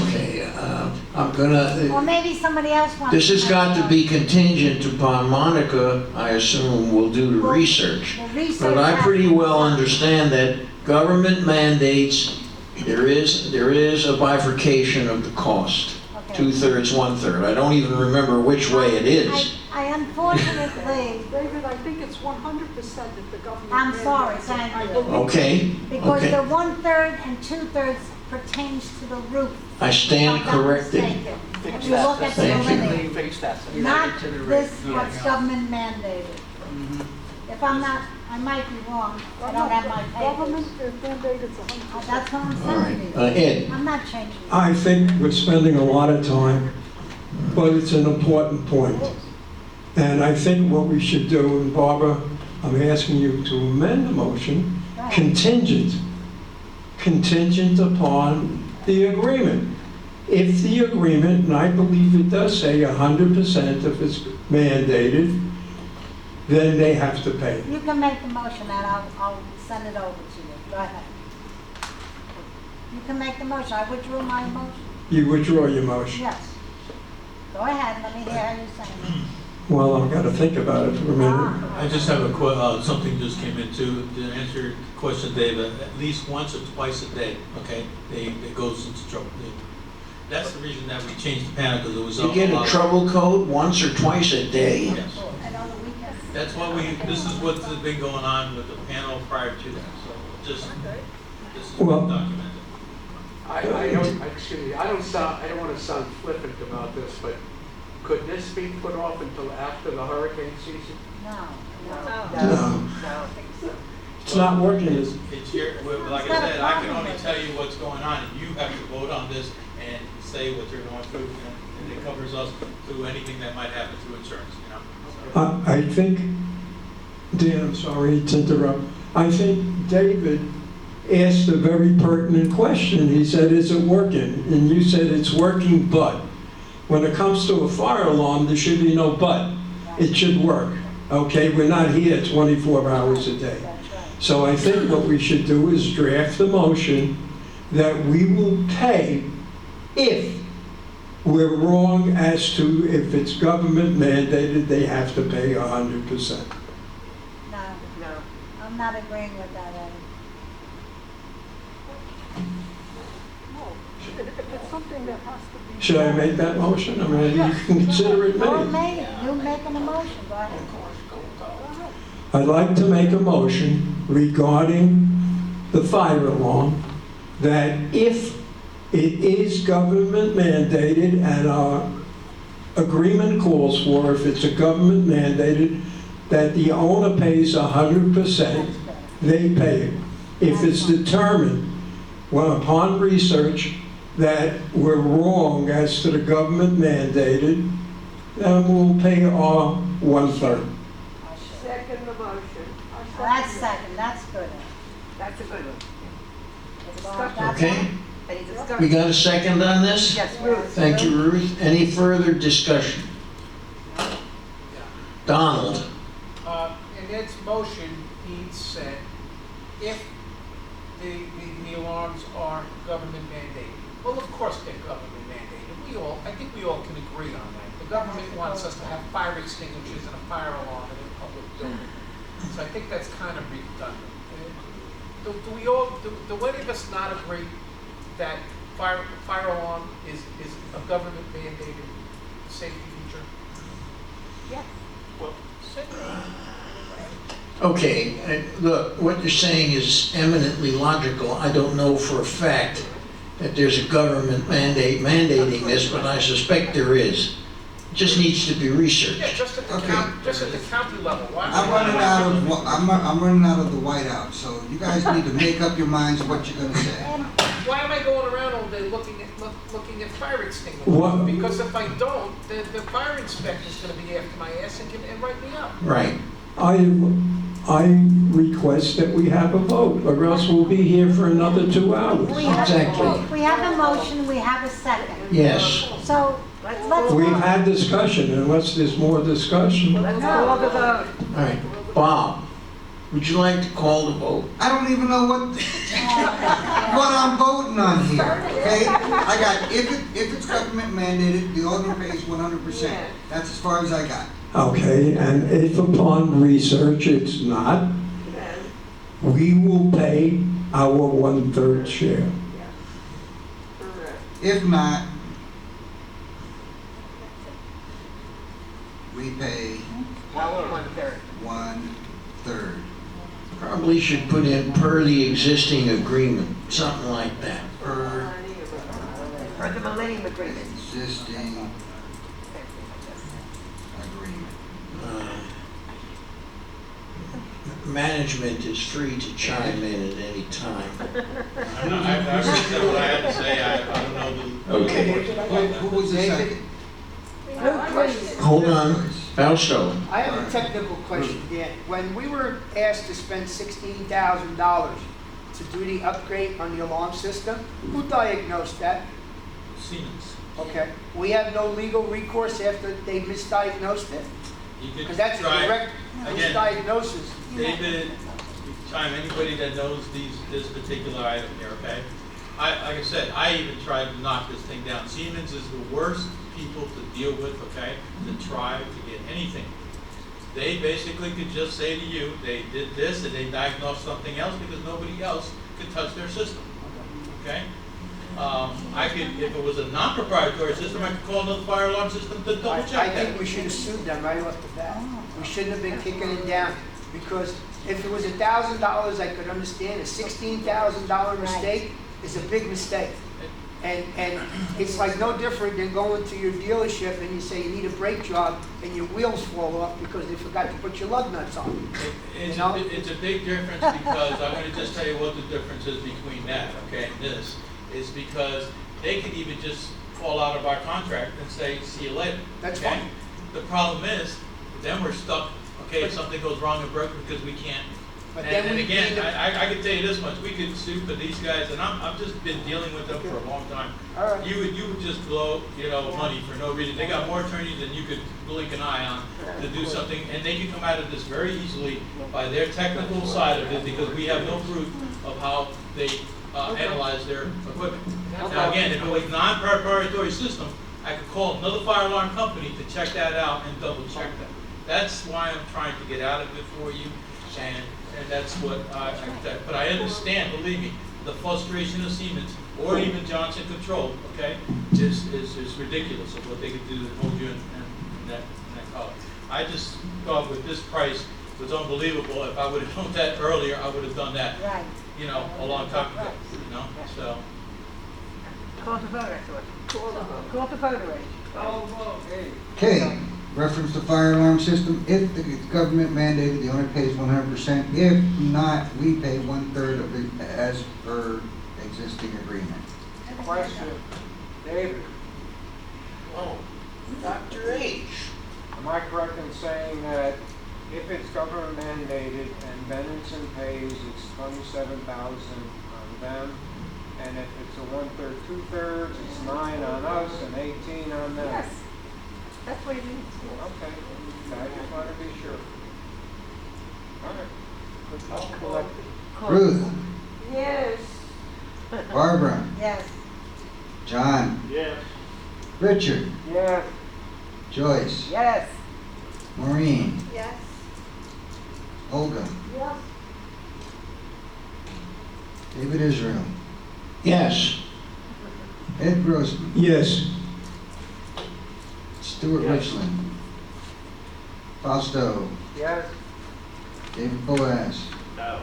Okay, I'm gonna, Or maybe somebody else wants. this has make got a to be contingent upon Monica, I assume, will do the Well, research. the research But I has pretty to be well done. understand that government mandates, there is a bifurcation of the cost. Okay. 2/3, 1/3. I don't even remember which way it is. I unfortunately, David, I think it's 100% if the government. I'm sorry, mandates it. thank I you. believe- Okay, because okay. the 1/3 and 2/3 pertains to the roof. I stand If I'm not corrected. mistaken. Fix If you that. look at the Thank you. linear, Fix that. not Related to the this, roof. what's government mandated. Mhm. If I'm not, I might be wrong, I don't have my Government papers. mandates 100%. That's what I'm All right, saying to you. Ed, I'm not changing it. I think we're spending a lot of time, but it's an important point. And I think what we should do, and Barbara, I'm asking you to amend the motion, Right. contingent upon the agreement. If the agreement, and I believe it does say 100% if it's mandated, then they have to pay. You can make the motion and I'll send it over to you. Go ahead. You can make the motion. I withdrew my motion. You withdraw your motion. Yes. Go ahead, let me hear how you saying it. Well, I've got to think about it for a minute. I just have something just came into, to answer your question, Dave, at least once or twice a day, okay? It goes into trouble. That's the reason that we changed the panel, because it was. you get a trouble code once or twice a day? Yes. And on the weekends. That's why this is what's been going on with the panel prior to that, so this is Well- documented. I don't, excuse me, I don't want to sound flippant about this, but could this be put off until after the hurricane season? No, No. It's not working as, It's your, well, like I said, I can only tell you what's going on, and you have to vote on this and say what you're going through, and it covers us through anything that might happen through insurance, you know? So- I think, Dan, I'm sorry to interrupt. I think David asked a very pertinent question. He said, is it working? And you said it's working, but. When it comes to a fire alarm, there should be no but. It should work, okay? We're not here 24 hours a day. that's right. So I think what we should do is draft the motion that we will pay if we're wrong as to if it's government mandated, they have to pay 100%. No, I'm not agreeing with that, Eddie. No, if it's something that has to be. Should I make that motion? I mean, you can consider it You made. made it, you making a motion, go ahead. I'd like to make a motion regarding the fire alarm, that if it is government mandated and our agreement calls for, if it's a government mandated, that the owner pays 100%, they pay it. If it's determined, well, upon research, that we're wrong as to the government mandated, then we'll pay our 1/3. Second the motion. That's second, that's good. That's a good one. It's all that Okay, one. Any discussion? we got a second on this? Yes, Ruth. Thank you, Ruth. Any further discussion? Donald? In its motion, he said, if the alarms are government mandated. Well, of course they're government mandated. I think we all can agree on that. The government wants us to have fire extinguishers and a fire alarm in a public building. So I think that's kind of redundant. Do any of us not agree that fire alarm is a government mandated safety feature? Yes. Okay, look, what you're saying is eminently logical. I don't know for a fact that there's a government mandating this, but I suspect there is. It just needs to be Yeah, researched. just at the Okay. county level. Why- I'm running out of the whiteout, so you guys need to make up your minds what you're gonna say. And Why am I going around all day looking at, looking at fire extinguishers. What- Because if I don't, the fire inspector's gonna be after my ass and write me up. Right. I request that we have a vote, or else we'll be here for another 2 hours. Exactly. We have a motion, we have a second. Yes. So, let's We've vote. had discussion, unless there's more discussion. Let's call the vote. All right. Bob, would you like to call the vote? I don't even know what I'm voting on here, okay? I got, if it's government mandated, the owner pays 100%. That's as far as I got. Okay, and if upon research it's not, we will pay our 1/3 share. If not, we pay Our 1/3. 1/3. Probably should put in per the existing agreement, something like that. Per For the Millennium Agreement. existing agreement. Management is free to chime in at any time. I've said what I had to say, I don't know the. Okay. Who was the second? Hold on. Fausto. I have a technical question, Dan. When we were asked to spend $16,000 to do the upgrade on the alarm system, who diagnosed that? Siemens. Okay. We have no legal recourse after they misdiagnosed it? You could Because that's a try- direct again, misdiagnosis. David, time, anybody that knows this particular item here, okay? Like I said, I even tried to knock this thing down. Siemens is the worst people to deal with, okay, to try to get anything. They basically could just say to you, they did this and they diagnosed something else because nobody else could touch their system, okay? I could, if it was a non-proprietary system, I could call another fire alarm system to double check I that. think we should have sued them right off the bat. We shouldn't have been kicking it down, because if it was $1,000, I could understand. A $16,000 mistake is a big mistake. And it's like no different than going to your dealership and you say you need a brake job and your wheels fall off because they forgot to put your lug nuts on. It's a big difference because I'm gonna just tell you what the difference is between that, okay, and this, is because they could even just fall out of our contract and say, see you later. That's okay? fine. The problem is, then we're stuck, okay, if something goes wrong and broke because we can't. But And then and we again, need to- I can tell you this much, we could sue for these guys, and I've just been dealing with them for a long time. All right. You would just blow, money for no reason. They got more attorneys than you could blink an eye on to do something, and they can come out of this very easily by their technical side of it, because we have no proof of how they analyze their equipment. Now, again, if it was non-proprietary system, I could call another fire alarm company to check that out and double check that. That's why I'm trying to get out of it for you, and that's what but I understand, believe me, the frustration of Siemens, or even Johnson Control, okay, is ridiculous of what they could do to hold you in that color. I just thought with this price, it was unbelievable. If I would have known that earlier, I would have done that, Right. a long time ago, so. Call the vote, I thought. Call the vote already. Okay, reference to fire alarm system, if the government mandated, the owner pays 100%. If not, we pay 1/3 of it as per existing agreement. Question, David, Oh, Dr. H. am I correct in saying that if it's government mandated and Bennington pays, it's 27,000 on them, and if it's a 1/3, 2/3, it's 9 on us and 18 on them? Yes, that's what it means. Okay, I just want to be sure. All right. Good call. Ruth, Yes. Barbara, Yes. John, Yes. Richard, Yes. Joyce, Yes. Maureen, Yes. Olga, Yes. David Israel, Yes. Ed Grossman, Yes. Stuart Richland, Fausto, Yes. David Boaz. No.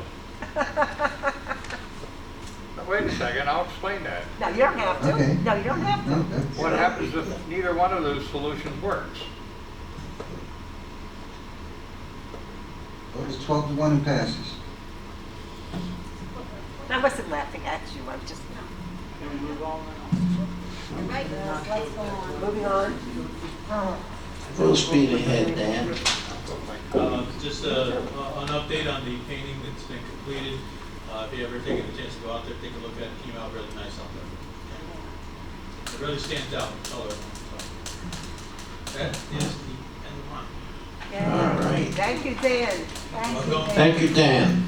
Wait a second, I'll explain that. No, you don't have to. Okay. No, you don't have No, to. that's- What happens if neither one of those solutions works? Vote is 12-1 and passes. I wasn't laughing at you, I'm just, Can we move on now? Right, let's go on. Moving on. Full speed ahead, Dan. Just an update on the painting that's been completed. If you ever taken a chance to go out there, take a look at it. Came out really nice out there. It really stands out in color. So that is the end of mine. All right. Thank you, Dan. Thank you, Welcome. Thank you, Dan.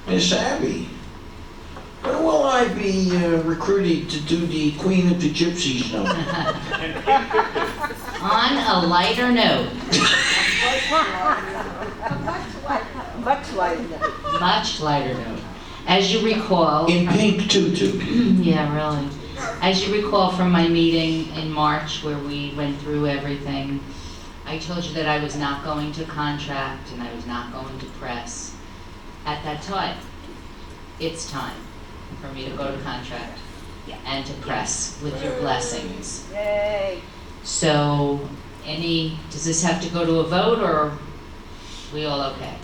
Miss Abby, when will I be recruited to do the Queen of the Gypsies number? On a lighter note, Much lighter. much lighter note, as you recall. In pink tutu. Yeah, really. As you recall from my meeting in March where we went through everything, I told you that I was not going to contract and I was not going to press at that time. It's time for me to go to contract and to press with your blessings. Yay. So, does this have to go to a vote or we all okay?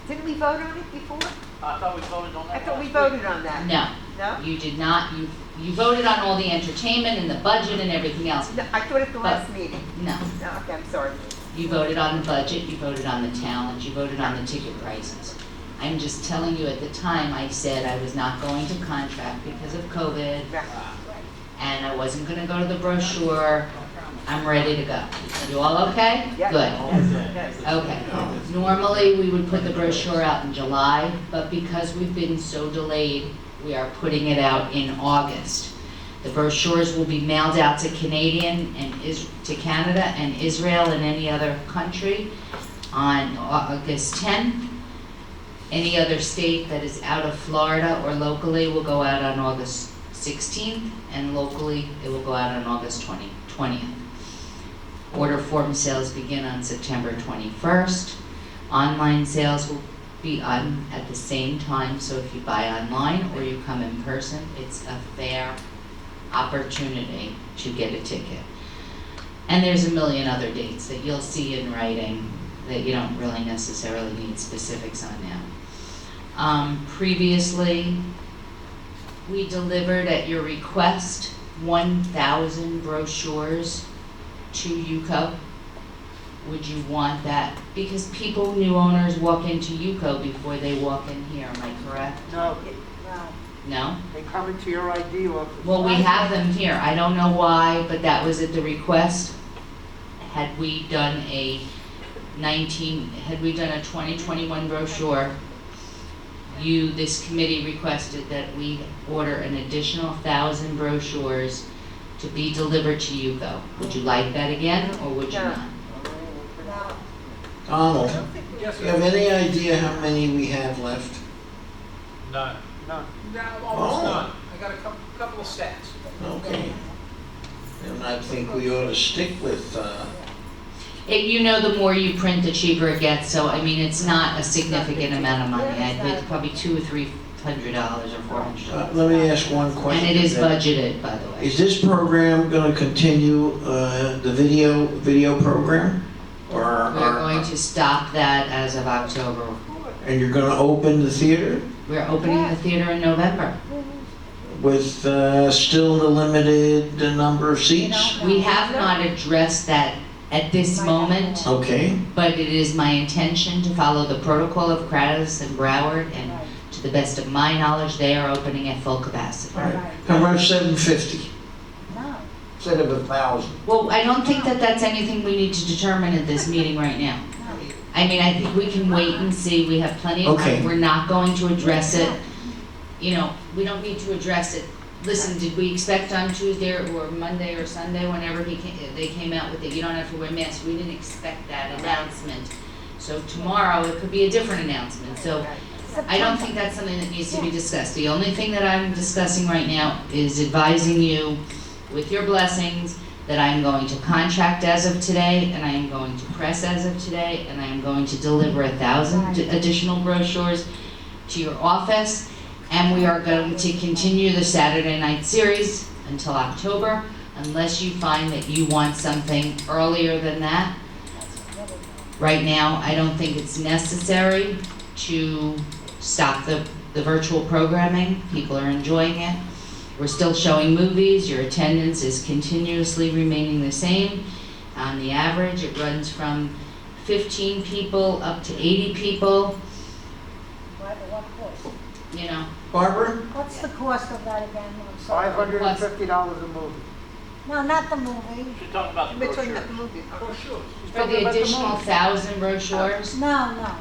Didn't we vote on it before? I thought we voted on that. I thought we last voted on that. No, No? you did not. You voted on all the entertainment and the budget and everything else. No, I thought at the last meeting. No. No, okay, I'm sorry. You voted on the budget, you voted on the talent, you voted on the ticket prices. I'm just telling you, at the time, I said I was not going to contract because of COVID, and I wasn't gonna go to the brochure. I'm ready to go. You all okay? Yeah. Good. Yes. Okay. Normally, we would put the brochure out in July, but because we've been so delayed, we are putting it out in August. The brochures will be mailed out to to Canada and Israel and any other country on August 10th. Any other state that is out of Florida or locally will go out on August 16th, and locally it will go out on August 20th. Order form sales begin on September 21st. Online sales will be on at the same time, so if you buy online or you come in person, it's a fair opportunity to get a ticket. And there's a million other dates that you'll see in writing that you don't really necessarily need specifics on now. Previously, we delivered at your request 1,000 brochures to UCO. Would you want that? Because new owners walk into UCO before they walk in here, am I correct? No, No? they come into your ID office. Well, we have them here. I don't know why, but that was at the request. Had we done a 2021 brochure, this committee requested that we order an additional 1,000 brochures to be delivered to UCO. Would you like that again, or would you No. not? Donald, do you have any idea how many we have left? None. None. No, almost Oh. none. I got a couple of stats. Okay. And I think we ought to stick with, The more you print, the cheaper it gets, so, I mean, it's not a significant amount of money. It's probably $200 or $300 or $400. let me ask one question. And it is budgeted, by the way. Is this program gonna continue, the video program? Or, We're going to stop that as of October. and you're gonna open the theater We're opening the theater in November. with, still the limited number of seats? We have not addressed that at this moment, Okay. but it is my intention to follow the protocol of Crowds and Broward, and to the best of my knowledge, they are opening at full capacity. How about 750 No. instead of 1,000? Well, I don't think that that's anything we need to determine at this meeting right now. I mean, I think we can wait and see. We have plenty of Okay. time. We're not going to address it. We don't need to address it. Listen, did we expect on Tuesday or Monday or Sunday, whenever they came out with it, you don't have to wear masks? We didn't expect that announcement. So tomorrow, it could be a different announcement. So I don't think that's something that needs to be discussed. The only thing that I'm discussing right now is advising you, with your blessings, that I am going to contract as of today, and I am going to press as of today, and I am going to deliver 1,000 additional brochures to your office. And we are going to continue the Saturday night series until October, unless you find that you want something earlier than that. Right now, I don't think it's necessary to stop the the virtual programming. People are enjoying it. We're still showing movies. Your attendance is continuously remaining the same. On the average, it runs from 15 people up to 80 people, What cost? you know. Barbara? What's the cost of that again? I'm sorry. $550 a movie. No, not the movie. She's talking about the We're talking brochure. about the movie. Brochures. For the additional 1,000 brochures, No.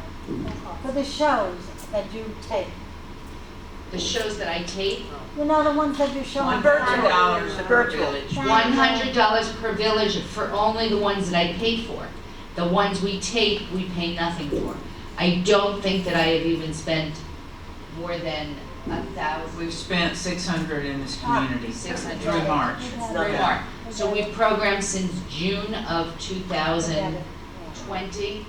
For the shows that you take. the shows that I tape, You know, the ones that you're showing. $100 per village. $100 per village for only the ones that I pay for. The ones we tape, we pay nothing for. I don't think that I have even spent more than 1,000. We've spent 600 in this community 600. through March. Through March. So we've programmed since June of 2020,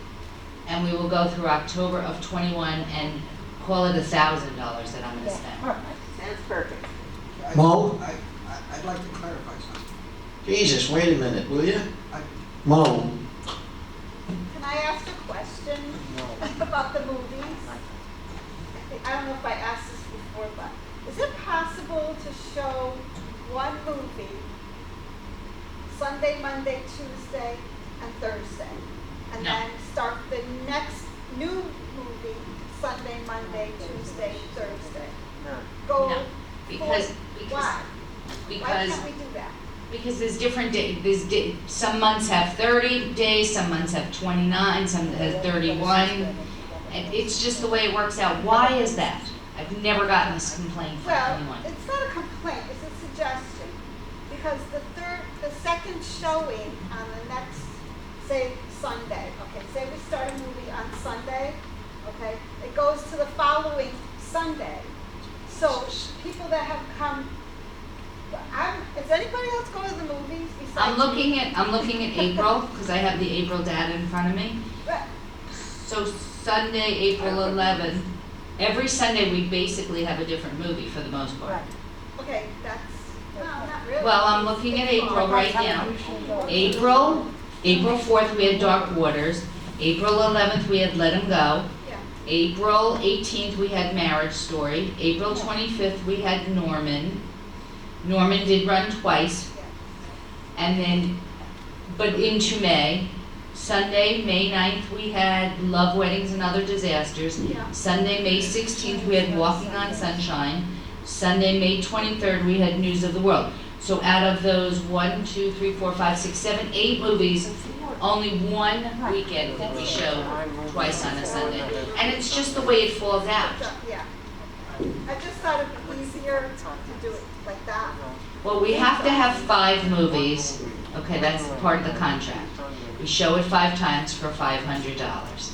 and we will go through October of 21 and call it $1,000 that I'm gonna spend. Sounds perfect. Mo? I'd like to clarify something. Jesus, wait a minute, will you? Mo? Can I ask a question about the movies? I don't know if I asked this before, but is it possible to show one movie Sunday, Monday, Tuesday, and Thursday? And No. then start the next new movie Sunday, Monday, Tuesday, Thursday? Go No, because Why? Why because can't we do that? because there's different days. Some months have 30 days, some months have 29, some have 31. And it's just the way it works out. Why is that? I've never gotten this complaint from Well, anyone. it's not a complaint, it's a suggestion. Because the second showing on the next, say, Sunday, okay, say we start a movie on Sunday, okay, it goes to the following Sunday. So people that have come, is anybody else going to the movies besides I'm looking me? at April, because I have the April data in front of me. But- So Sunday, April 11th, every Sunday we basically have a different movie for the most part. Okay, that's, no, not really. Well, I'm looking at April right now. April 4th, we had Dark Waters. April 11th, we had Let 'Em Go. Yeah. April 18th, we had Marriage Story. April 25th, we had Norman. Norman did run twice. And then, but into May. Sunday, May 9th, we had Love, Weddings, and Other Disasters. Yeah. Sunday, May 16th, we had Walking on Sunshine. Sunday, May 23rd, we had News of the World. So out of those 1, 2, 3, 4, 5, 6, 7, 8 movies, only one weekend did we show twice on a Sunday. And it's just the way it falls out. Yeah. I just thought it'd be easier to do it like that. Well, we have to have 5 movies. Okay, that's part of the contract. We show it 5 times for $500.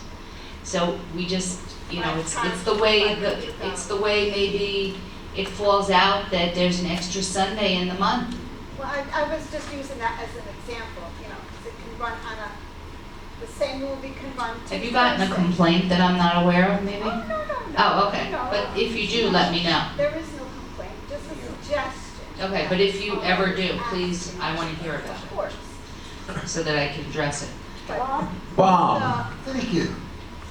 So we just, you know, it's the way maybe it falls out that there's an extra Sunday in the month. Well, I was just using that as an example, you know, 'cause it can run on the same movie can run 2 Have you gotten a complaint that I'm not aware of, maybe? Oh, no. Oh, okay. No. But if you do, let me know. There is no complaint, just a suggestion. Okay, but if you ever do, please, I want to hear about Of course. it so that I can address it. But, Bob? Thank you.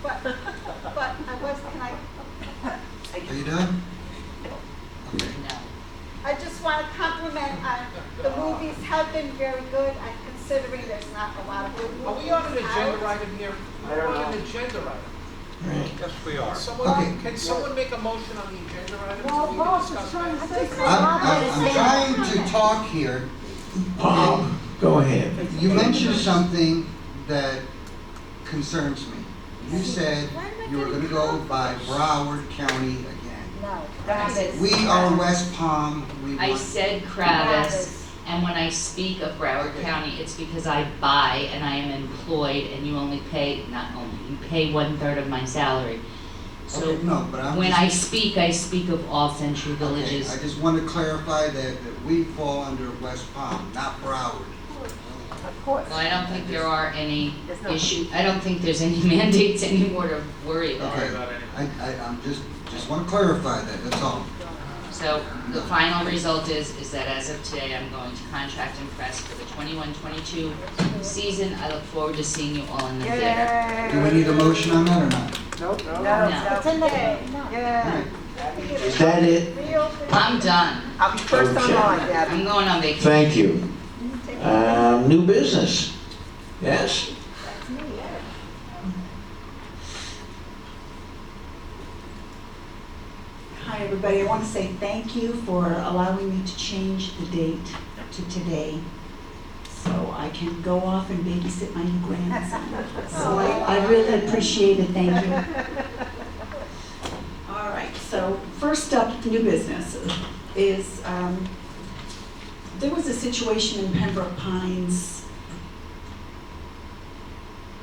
but I was, can I? Are you done? No. I just want to compliment, the movies have been very good, and considering there's not a lot of good movies Are we on an agenda out. item here? We're on an agenda item. Yes, we are. Can someone make a motion on the agenda item so Well, we Bob can is discuss trying that? to say something. I'm trying to talk here. Bob, go ahead. You mentioned something that concerns me. You said you were gonna go by Broward County again. No. We are West Palm, we I want, said Kravis, and when I speak of Broward County, it's because I buy and I am employed, and you only pay, not only, you pay 1/3 of my salary. So okay, no, but I'm when just. I speak of all Century Okay, Villages. I just want to clarify that we fall under West Palm, not Broward. Of course. Well, I don't think there are any I don't think there's any mandates anymore to worry about. Okay, I'm just want to clarify that, that's all. So the final result is that as of today, I'm going to contract and press for the 21-22 season. I look forward to seeing you all in the theater. Do we need a motion on that or not? No. No. It's in the, no. Yeah. All right. Is that it? I'm done. I'll be first Okay. online, Gabby. I'm going on vacation. Thank you. New business? Yes? Hi, everybody. I want to say thank you for allowing me to change the date to today, so I can go off and babysit my new grandson. So I really appreciate it. Thank you. All right, so first up, new business is, there was a situation in Pembroke Pines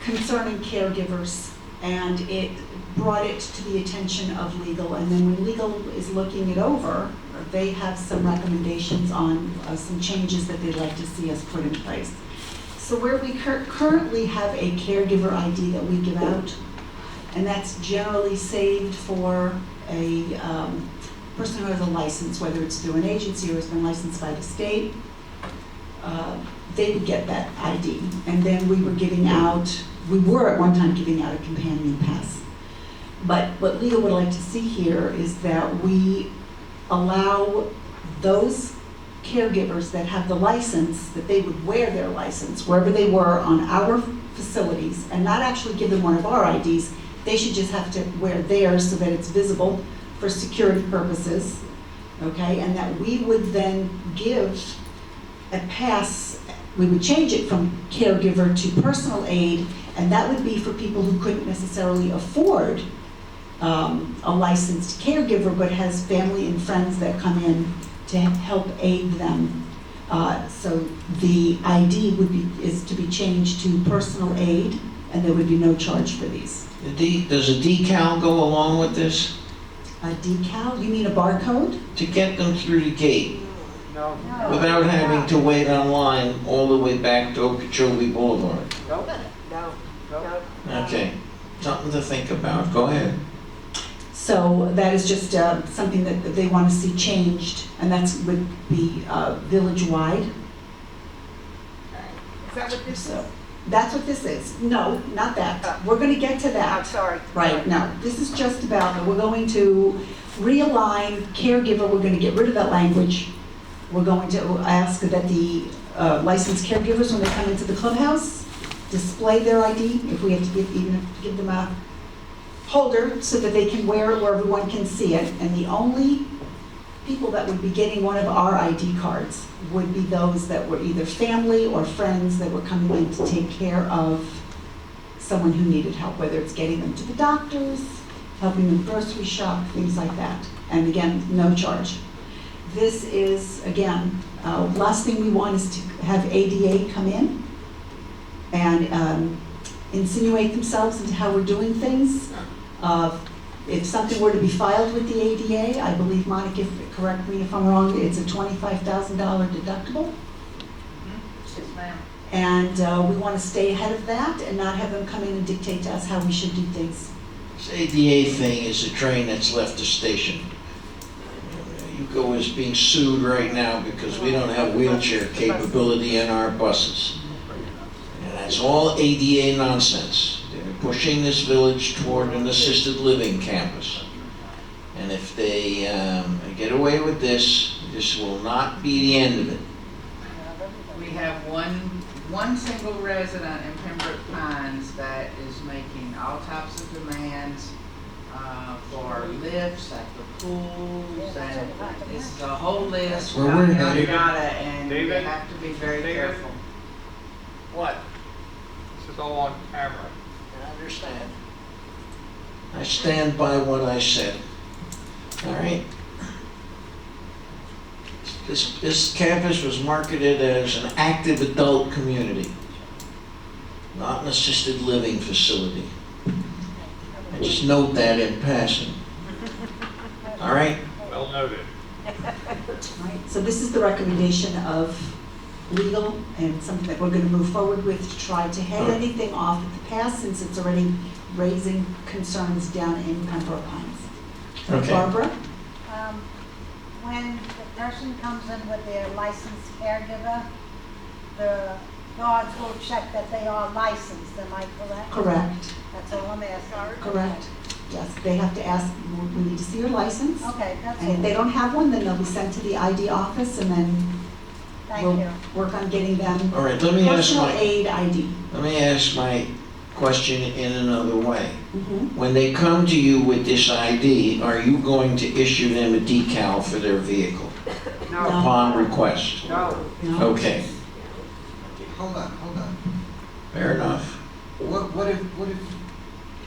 concerning caregivers, and it brought it to the attention of legal, and then when legal is looking it over, they have some recommendations on some changes that they'd like to see us put in place. So where we currently have a caregiver ID that we give out, and that's generally saved for a person who has a license, whether it's through an agency or has been licensed by the state, they would get that ID. And then we were at one time giving out a companion pass. But what legal would like to see here is that we allow those caregivers that have the license, that they would wear their license wherever they were on our facilities and not actually give them one of our IDs. They should just have to wear theirs so that it's visible for security purposes, okay? And that we would then give a pass, we would change it from caregiver to personal aid, and that would be for people who couldn't necessarily afford a licensed caregiver, but has family and friends that come in to help aid them. So the ID is to be changed to personal aid, and there would be no charge for these. Does a decal go along with this? A decal? You mean a barcode? To get them through the gate No. without having to wait online all the way back to Okeechobee Boulevard? Nope. No. Okay, something to think about. Go ahead. So that is just something that they want to see changed, and would be village-wide. Is that what this is? That's what this is. No, not that. We're going to get to that. I'm sorry. Right, no. This is just about that we're going to realign caregiver. We're going to get rid of that language. We're going to ask that the licensed caregivers, when they come into the clubhouse, display their ID, if we have to give them a holder so that they can wear it where everyone can see it. And the only people that would be getting one of our ID cards would be those that were either family or friends that were coming in to take care of someone who needed help, whether it's getting them to the doctors, helping them grocery shop, things like that. And again, no charge. This is, again, last thing we want is to have ADA come in and insinuate themselves into how we're doing things. If something were to be filed with the ADA, I believe, Monica, correct me if I'm wrong, it's a $25,000 deductible. Yes, ma'am. And we want to stay ahead of that and not have them come in and dictate to us how we should do things. This ADA thing is a train that's left the station. UCO is being sued right now because we don't have wheelchair capability in our buses. And that's all ADA nonsense. They're pushing this village toward an assisted living campus. And if they get away with this, this will not be the end of it. We have one single resident in Pembroke Pines that is making all types of demands for lifts at the pools, and it's a whole list. Well, we're Yada, headed- yada, and we David? have to be very David? careful. What? This is all on camera. I understand. I stand by what I said. All right? This campus was marketed as an active adult community, not an assisted living facility. I just note that in passing. All right? Well noted. Right, so this is the recommendation of legal and something that we're going to move forward with to try to head anything off at the pass, since it's already raising concerns down in Pembroke Pines. Okay. Barbara? When the person comes in with their licensed caregiver, the guards will check that they are licensed, am I correct? Correct. That's all I'm asking. Correct. Yes, they have to ask, we need to see your license. Okay, that's And if all. they don't have one, then they'll be sent to the ID office, and then Thank we'll you. work on getting them All right, let me ask personal my, aid ID. let me ask my question in another way. Mhm. When they come to you with this ID, are you going to issue them a decal for their vehicle No, upon request? no. No. Okay, Hold on. fair enough. What if,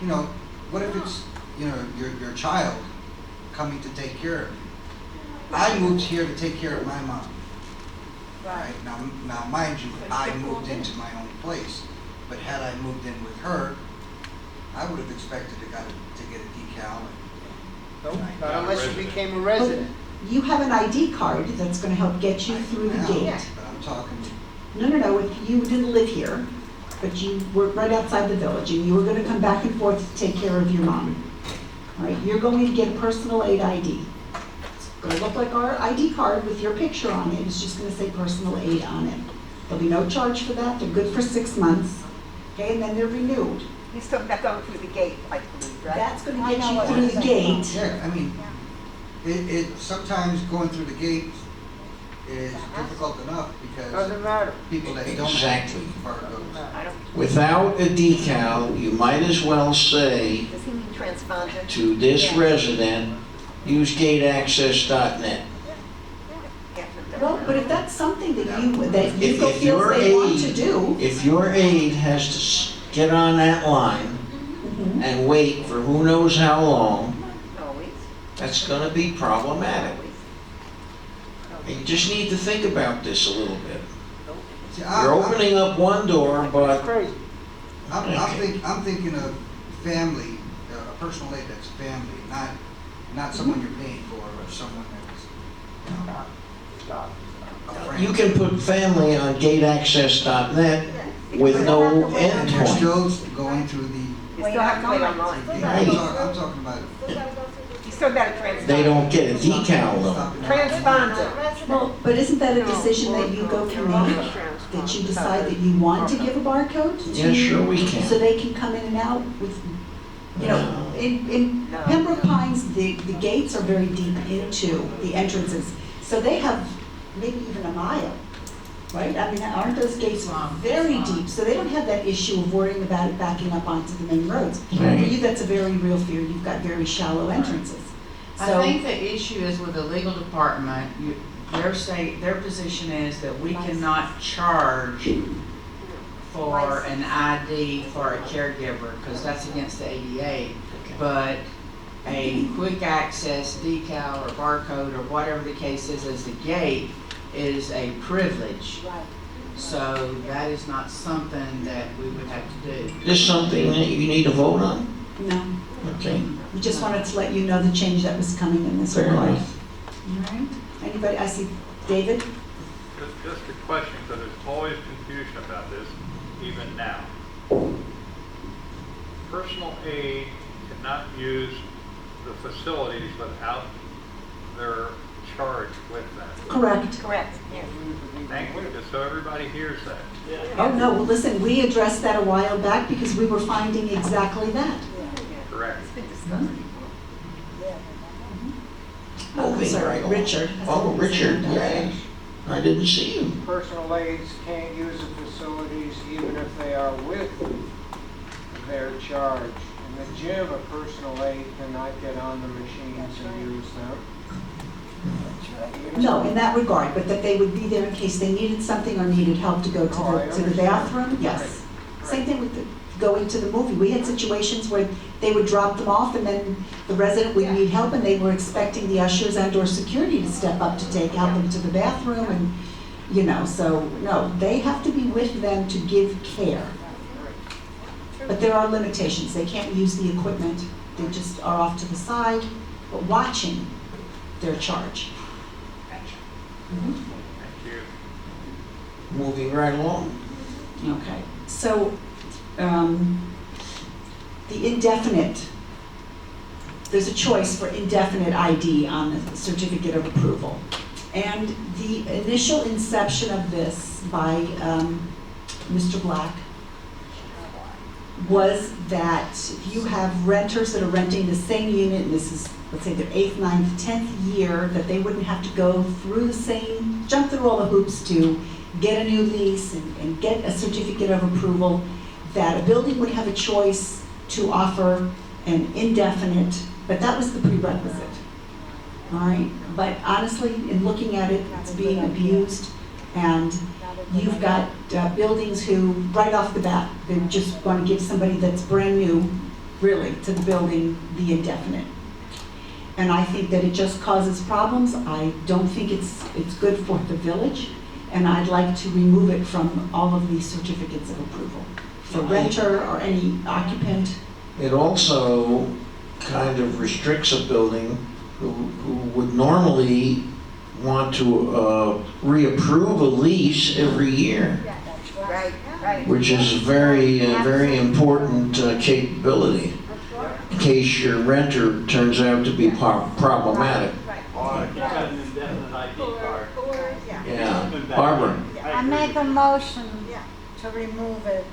you know, what if it's, you know, your child coming to take care of you? I moved here to take care of my mom. Right, now mind you, I moved into my own place, but had I moved in with her, I would have expected to get a decal. Nope, not unless you became a resident. You have an ID card that's gonna help get you through the Now, gate. but I'm talking, No, if you didn't live here, but you were right outside the village, and you were gonna come back and forth to take care of your mom. All right, you're going to get a personal aid ID. It's gonna look like our ID card with your picture on it, it's just gonna say personal aid on it. There'll be no charge for that, they're good for 6 months, okay, and then they're renewed. He's talking about going through the gate, I believe, right? That's gonna I get know you what through you're the saying. gate. yeah, I mean, it sometimes going through the gate is difficult enough because Doesn't matter. people that don't Exactly. have barcodes. I don't, Without a decal, you might as well say does he mean transponder? to this Yeah. resident, use gateaccess.net. Well, but if that's something that you If feels your they want to aide, do. if your aide has to get on that line Mhm. and wait for who knows how long, Always. that's gonna be problematic. You just need to think about this a little bit. See, You're opening up one door, but Crazy. I'm thinking of family, a personal aid that's family, not someone you're paying for or someone that's, you know, a friend. you can put family on gateaccess.net with no And you're endpoint. still going through the, You still have to pay online. Right. I'm talking about He's talking about a transponder. They don't get a decal though. Transponder. Well, but isn't that a decision that you go can make? That you decide that you want to give a barcode to? Yeah, sure we So can. they can come in and out with, you know, in Pembroke Pines, the gates are very deep into the entrances. So they have maybe even a mile, right? I mean, aren't those gates very deep? So they don't have that issue of worrying about it backing up onto the main roads. For Right. you, that's a very real fear. You've got very shallow entrances. I So- think the issue is with the legal department, their position is that we cannot charge for an ID for a caregiver, because that's against the ADA. But a quick access decal or barcode or whatever the case is as the gate is a privilege. Right. So that is not something that we would have to do. This something that you need to vote on? No, Okay. we just wanted to let you know the change that was coming in this Fair regard. enough. All right, anybody, I see David? Just a question, because there's always confusion about this, even now. Personal aid cannot use the facilities without their charge with them. Correct. Correct, yeah. Thank you, just so everybody hears that. Oh, no, well, listen, we addressed that a while back because we were finding exactly that. Correct. It's been discussed. Oh, Moving sorry, right along. Richard. Oh, Richard, yeah. I didn't see you. Personal aides can't use the facilities even if they are with their charge. In the gym, a personal aide cannot get on the machines and use them. No, in that regard, but that they would be there in case they needed something or needed help to go to Oh, I the understand. bathroom, yes. Same thing with going to the movie. We had situations where they would drop them off and then the resident would need help and they were expecting the ushers and or security to step up to help them to the bathroom and, you know, so, no, they have to be with them to give care. But there are limitations. They can't use the equipment. They just are off to the side, but watching their charge. Mhm. Thank you. Moving right along. Okay, so, the indefinite, there's a choice for indefinite ID on the certificate of approval. And the initial inception of this by Mr. Black was that if you have renters that are renting the same unit, and this is, let's say, their 8th, 9th, 10th year, that they wouldn't have to go through the same, jump through all the hoops to get a new lease and get a certificate of approval, that a building would have a choice to offer an indefinite, but that was the prerequisite. All right, but honestly, in looking at it, it's being abused, and you've got buildings who, right off the bat, they just want to give somebody that's brand new, really, to the building, the indefinite. And I think that it just causes problems. I don't think it's good for the village, and I'd like to remove it from all of these certificates of approval for renter or any occupant. It also kind of restricts a building who would normally want to reapprove a lease every year, Right, right. which is very important capability in case your renter turns out to be problematic. Or you got an indefinite ID card. Yeah, Barbara. I make a motion to remove it.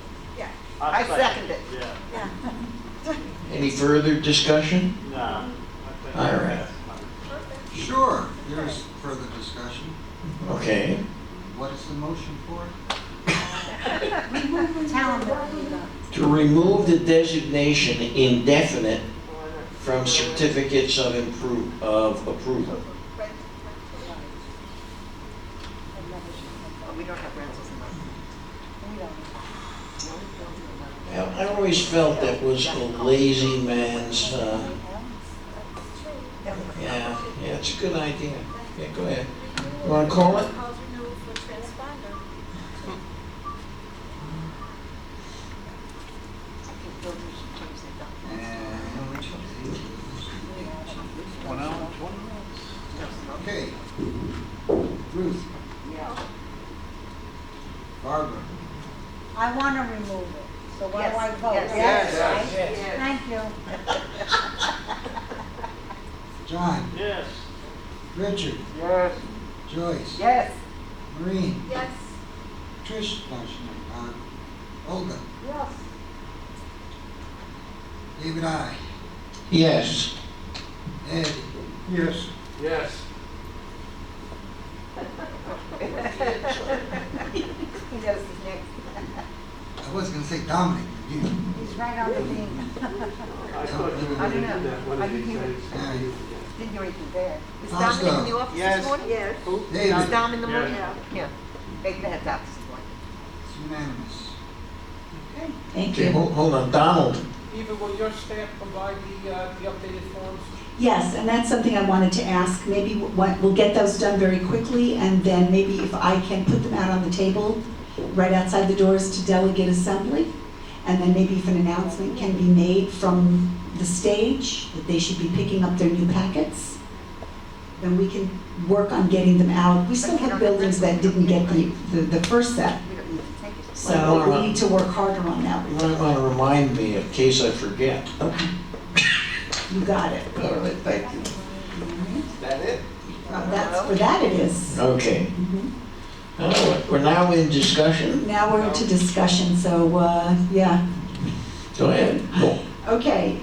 I second it. Yeah. Any further discussion? No. I think All right. Sure, there's further discussion. Okay. What is the motion for? Tell them that we don't. To remove the designation indefinite from certificates of approval. Oh, we don't have rentals in mind. I always felt that was a lazy man's, yeah, it's a good idea. Yeah, go ahead. You want to call it? Okay. Ruth. Barbara. I want to remove it. So what do I vote? Yes. Right? Yes. Thank you. John. Yes. Richard. Yes. Joyce. Yes. Maureen. Yes. Trish. Olga. Yes. David, I. Yes. Ed. Yes. Yes. He knows his next. I was gonna say Dominic, but you. He's right on the thing. I thought you were I don't gonna do know. that one I of these didn't days. Yeah. Didn't do anything there. Is Fausto. Dominic in the office Yes. this morning? Yes. David. Is Dom in the morning? Yes. Yeah. David had doctor's appointment. It's unanimous. Thank Okay, you. hold on, Donald. Eva, will your staff provide the updated forms? Yes, and that's something I wanted to ask. Maybe we'll get those done very quickly, and then maybe if I can put them out on the table right outside the doors to delegate assembly, and then maybe if an announcement can be made from the stage that they should be picking up their new packets, then we can work on getting them out. We still have buildings that didn't get the first set, We don't need to take it. so we need to work harder on that. You might want to remind me in case I forget. Okay. You got it. All right, thank you. Is that it? For that it is. Okay. Mhm. We're now in discussion. Now we're into discussion, so, yeah. Go ahead. Go. Okay,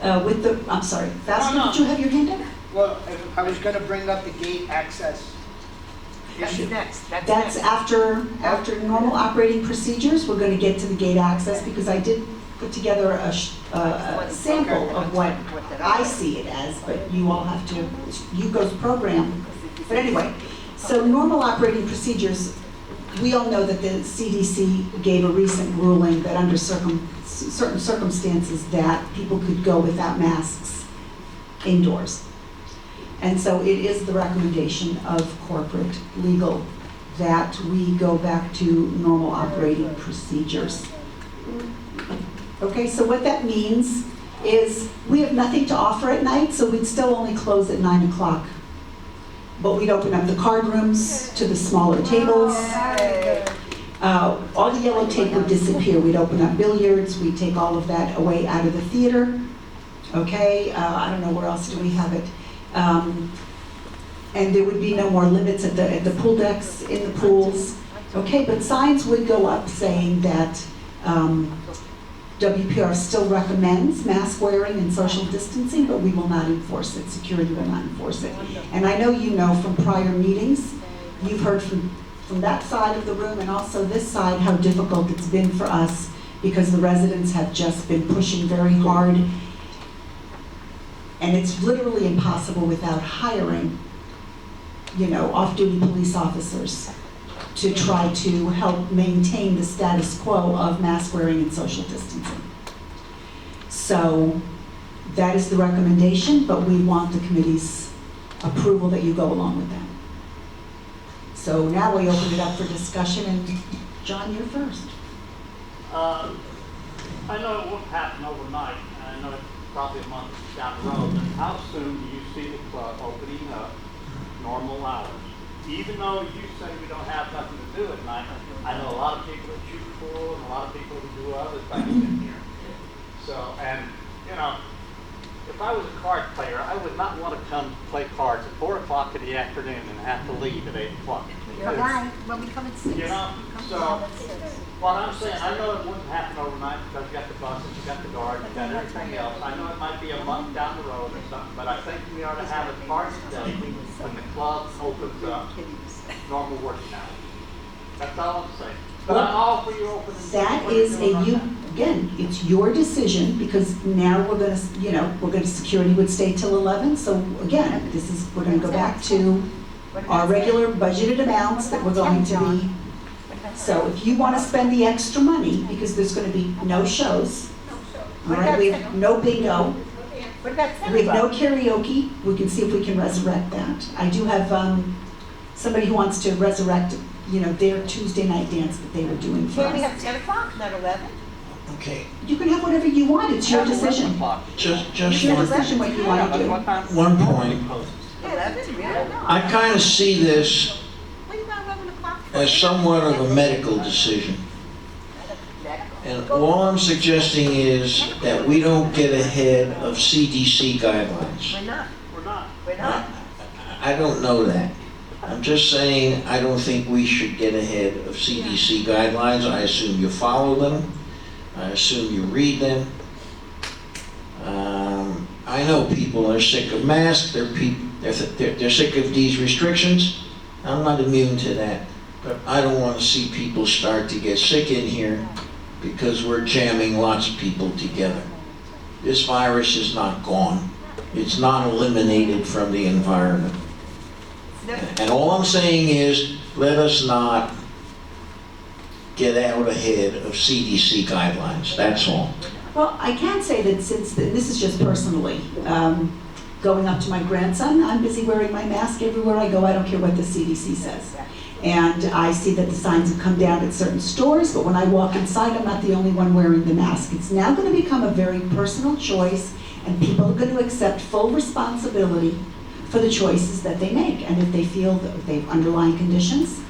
I'm sorry, Vasco, did you have your hand up? Well, I was gonna bring up the gate access That's issue. next. That's after normal operating procedures, we're gonna get to the gate access, because I did put together a sample of what I see it as, but you all have to, Yuko's program. But anyway, so normal operating procedures, we all know that the CDC gave a recent ruling that under certain circumstances that people could go without masks indoors. And so it is the recommendation of corporate legal that we go back to normal operating procedures. Okay, so what that means is we have nothing to offer at night, so we'd still only close at 9 o'clock. But we'd open up the card rooms to the smaller tables. All the yellow tape would disappear. We'd open up billiards, we'd take all of that away out of the theater. Okay, I don't know where else do we have it. And there would be no more limits at the pool decks, in the pools. Okay, but signs would go up saying that WPR still recommends mask wearing and social distancing, but we will not enforce it. Security will not enforce it. And I know you know from prior meetings, you've heard from that side of the room and also this side how difficult it's been for us because the residents have just been pushing very hard. And it's literally impossible without hiring, off-duty police officers to try to help maintain the status quo of mask wearing and social distancing. So that is the recommendation, but we want the committee's approval that you go along with that. So now we open it up for discussion, and John, you're first. I know it won't happen overnight, and I know it's probably a month down the road, but how soon do you see the club opening up normal hours? Even though you say we don't have nothing to do at night, I know a lot of people that shoot pool and a lot of people who do other things in here. So, and, if I was a card player, I would not want to come play cards at 4 o'clock in the afternoon and have to leave at 8 o'clock. You're right, when we come at 6. So, what I'm saying, I know it wouldn't happen overnight because you got the buses, you got the guard, you got everything else. I know it might be a month down the road or something, but I think we ought to have a target date when the club opens up normal working hours. That's all I'm saying. But I'm all for you opening. That is again, it's your decision, because now we're gonna, security would stay till 11, so again, we're gonna go back to our regular budgeted amounts that we're going to be. So if you wanna spend the extra money, because there's gonna be no shows, all right, we have no bingo, we have no karaoke, we can see if we can resurrect that. I do have, somebody who wants to resurrect, their Tuesday night dance that they were doing for Can't we us. have 10 o'clock, not 11? Okay, You can have whatever you want, it's your decision. just It's your decision what you wanna do. one point. 11, really? I kind of see this What about 11 o'clock? as somewhat of a medical decision. And all I'm suggesting is that we don't get ahead of CDC guidelines. We're not. We're not. We're not. I don't know that. I'm just saying, I don't think we should get ahead of CDC guidelines. I assume you follow them. I assume you read them. I know people are sick of masks. They're sick of these restrictions. I'm not immune to that. But I don't want to see people start to get sick in here because we're jamming lots of people together. This virus is not gone. It's not eliminated from the environment. And all I'm saying is, let us not get out ahead of CDC guidelines, that's all. Well, I can say that since, this is just personally, going up to my grandson, I'm busy wearing my mask everywhere I go, I don't care what the CDC says. And I see that the signs have come down at certain stores, but when I walk inside, I'm not the only one wearing the mask. It's now going to become a very personal choice, and people are going to accept full responsibility for the choices that they make. And if they feel that they have underlying conditions,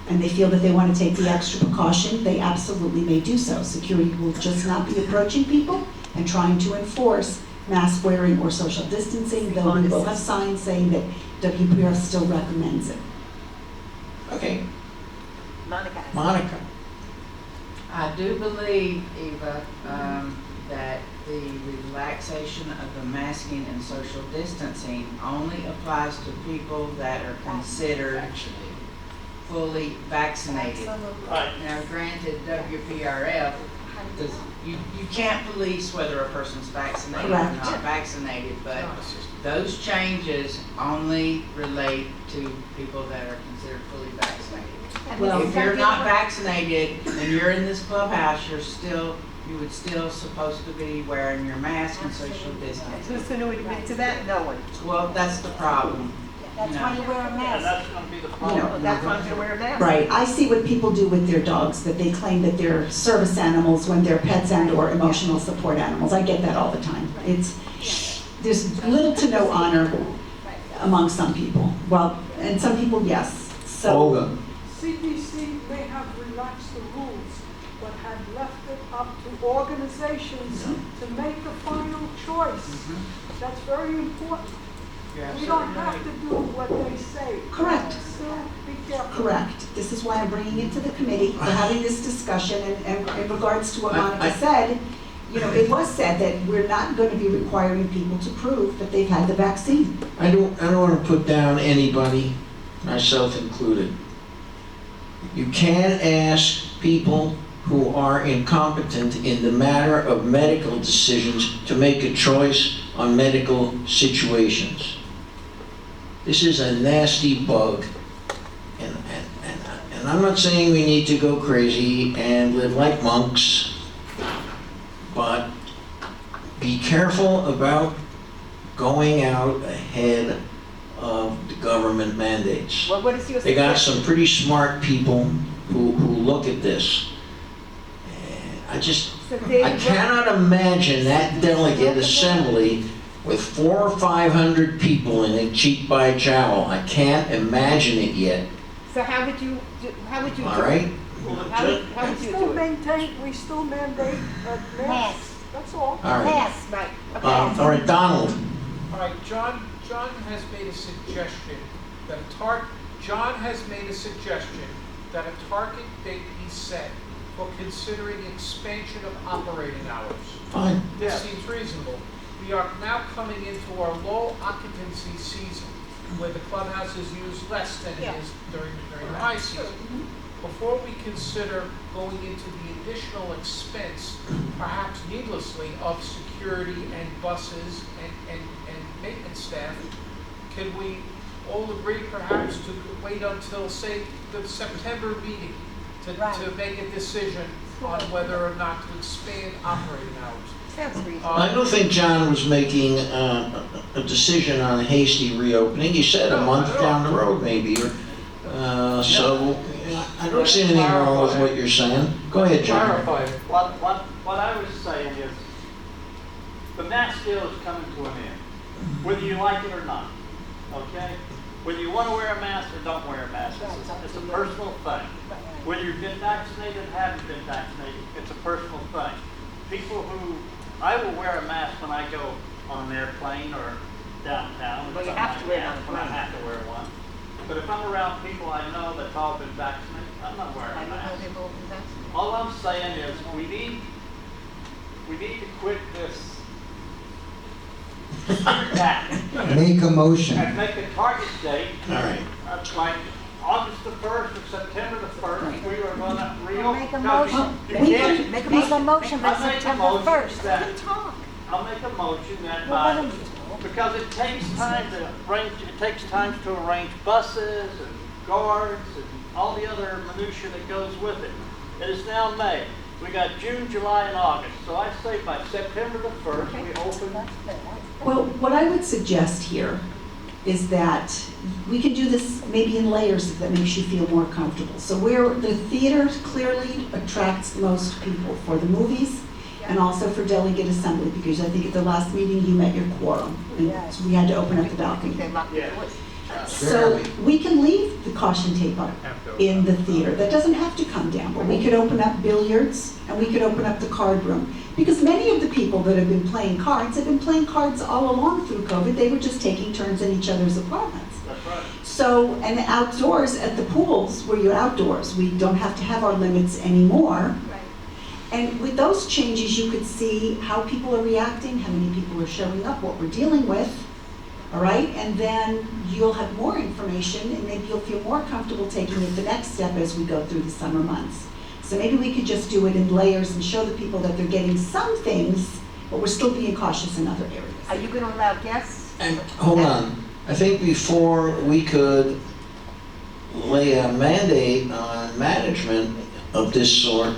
and they feel that they want to take the extra precaution, they absolutely may do so. Security will just not be approaching people and trying to enforce mask wearing or social distancing, though we will have signs saying that WPR still recommends it. Okay, Monica. Monica. I do believe, Eva, that the relaxation of the masking and social distancing only applies to people that are considered fully vaccinated. Right. Now, granted, WPRF, you can't police whether a person's vaccinated or Correct. not vaccinated, but those changes only relate to people that are considered fully vaccinated. Well, If you're not vaccinated and you're in this clubhouse, you would still supposed to be wearing your mask and social distancing. Who's going to admit to that? No one. Well, that's the problem. That's why you wear a And mask. that's gonna be the problem. That's why I'm going to wear a mask. Right, I see what people do with their dogs, that they claim that they're service animals when they're pets and or emotional support animals. I get that all the time. There's little to no honor among some people. Well, and some people, yes. So, Olga. CDC may have relaxed the rules, but had left it up to organizations to make a final choice. That's very important. We don't have to do what they say. Correct. So be careful. Correct. This is why I'm bringing it to the committee. We're having this discussion, and in regards to what Monica said, you know, it was said that we're not going to be requiring people to prove that they've had the vaccine. I don't want to put down anybody, myself included. You can't ask people who are incompetent in the matter of medical decisions to make a choice on medical situations. This is a nasty bug. And I'm not saying we need to go crazy and live like monks, but be careful about going out ahead of the government mandates. Well, what is your They got suggestion? some pretty smart people who look at this. And So Dave, I cannot imagine that delegate assembly with 400 or 500 people in it, cheek by jowl. I can't imagine it yet. So how would you do All it? right? How would you Still do it? maintain, we still mandate masks, that's all. All right. Pass. Right, okay. All right, Donald. All right, John has made a suggestion that John has made a suggestion that a target date be set for considering expansion of operating hours. Fine. This seems reasonable. We are now coming into our low occupancy season, where the clubhouse is used less than it is during the high season. Before we consider going into the additional expense, perhaps needlessly, of security and buses and maintenance staff, can we all agree perhaps to wait until, say, the September meeting to make a decision on whether or not to expand operating hours? Sounds reasonable. I don't think John was making a decision on a hasty reopening. He said a month down the road maybe. So I don't see anything wrong with what you're saying. Go ahead, John. Clarify. What I was saying is, the mask deal is coming to an end, whether you like it or not, okay? Whether you want to wear a mask or don't wear a mask, it's a personal thing. Whether you've been vaccinated or haven't been vaccinated, it's a personal thing. People who, I will wear a mask when I go on an airplane or downtown. Well, you have to wear it on a When I plane. have to wear one. But if I'm around people I know that's all been vaccinated, I'm not wearing a mask. All I'm saying is we need to quit this Make a motion. and make a target date. All right. Like August the 1st or September the 1st, we are gonna We'll make a reopen. motion. You We can't- can make a motion for I'll make a September motion 1st. that- We can talk. I'll make a motion that Well, by, why don't you because it takes time to arrange, it takes time to arrange buses and guards and all the other minutia that goes with it. It is now May. We got June, July, and August. So I say by September the 1st, we open. Well, what I would suggest here is that we can do this maybe in layers if that makes you feel more comfortable. So where the theater clearly attracts the most people for the movies and also for delegate assembly, because I think at the last meeting you met your quorum. And so we had to open up the balcony. So we can leave the caution tape up in the theater. That doesn't have to come down, but we could open up billiards and we could open up the card room. Because many of the people that have been playing cards have been playing cards all along through COVID. They were just taking turns in each other's apartments. That's right. So, and outdoors at the pools where you're outdoors, we don't have to have our limits anymore. And with those changes, you could see how people are reacting, how many people are showing up, what we're dealing with. All right, and then you'll have more information and maybe you'll feel more comfortable taking it the next step as we go through the summer months. So maybe we could just do it in layers and show the people that they're getting some things, but we're still being cautious in other areas. Are you going to allow guests? And hold on. I think before we could lay a mandate on management of this sort,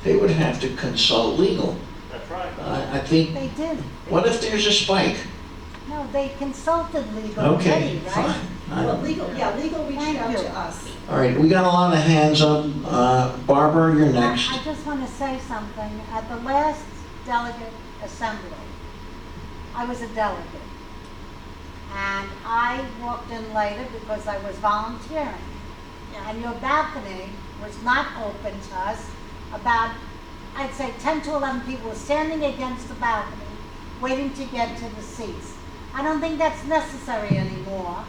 they would have to consult legal. That's right. I think, They did. what if there's a spike? No, they consulted legal Okay, already, right? fine. I Well, don't- legal reached Thank out you. to us. All right, we got a lot of hands up. Barbara, you're next. I just want to say something. At the last delegate assembly, I was a delegate. And I walked in later because I was volunteering. And your balcony was not open to us. About, I'd say 10 to 11 people were standing against the balcony, waiting to get to the seats. I don't think that's necessary anymore.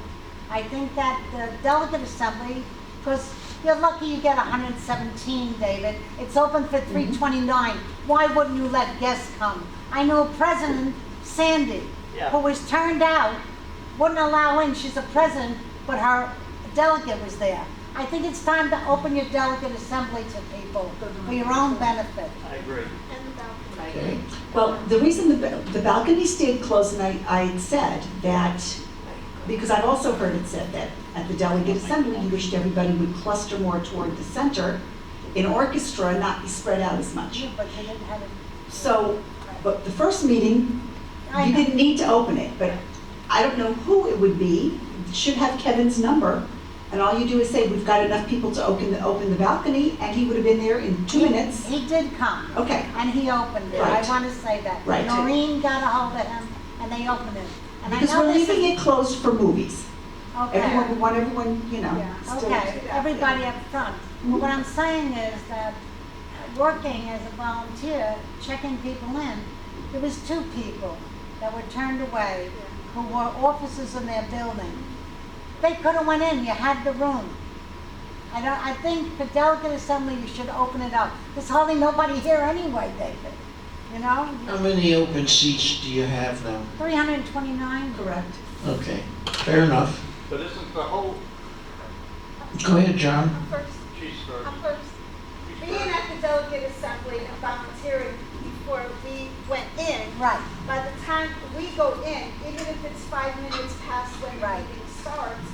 I think that the delegate assembly, because you're lucky you get 117, David. It's open for 329. Why wouldn't you let guests come? I know President Sandy, Yeah. who was turned out, wouldn't allow in. She's a president, but her delegate was there. I think it's time to open your delegate assembly to people for your own benefit. I agree. Okay. Well, the reason the balcony stayed closed, and I had said that, because I've also heard it said that at the delegate assembly, you wished everybody would cluster more toward the center in orchestra and not be spread out as much. Yeah, but they didn't have it. So, but the first meeting, I you know. didn't need to open it, but I don't know who it would be. It should have Kevin's number, and all you do is say, we've got enough people to open the balcony, and he would have been there in 2 minutes. He did come. Okay. And he opened it. Right. I want to say that. Right. Noreen got a hold of him, and they opened it. And I Because know we're this leaving is- it closed for movies. Okay. We want everyone, you know, Yeah, still. okay, everybody up front. But what I'm saying is that working as a volunteer, checking people in, there was 2 people that were turned away who were officers in their building. They could have went in, you had the room. I think the delegate assembly, you should open it up. There's hardly nobody here anyway, David, you know? How many open seats do you have now? 329. Correct. Okay, fair enough. But isn't the whole, Go ahead, John. she's first. I'm first. Being at the delegate assembly and volunteering before we went in, Right. by the time we go in, even if it's 5 minutes past when the Right. meeting starts,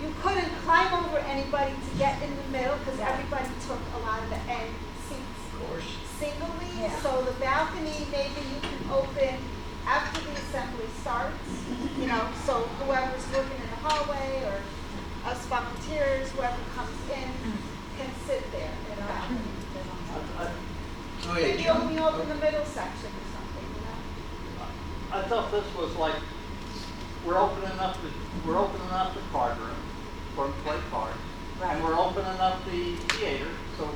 you couldn't climb over anybody to get in the middle because everybody took a lot of the end seats Of course. singly. Yeah. So the balcony, maybe you can open after the assembly starts, you know, so whoever's working in the hallway or us volunteers, whoever comes in, can sit there in the balcony. Go ahead, Maybe John. only open the middle section or something, you know? I thought this was like, we're opening up the card room for them to play cards. Right. And we're opening up the theater, so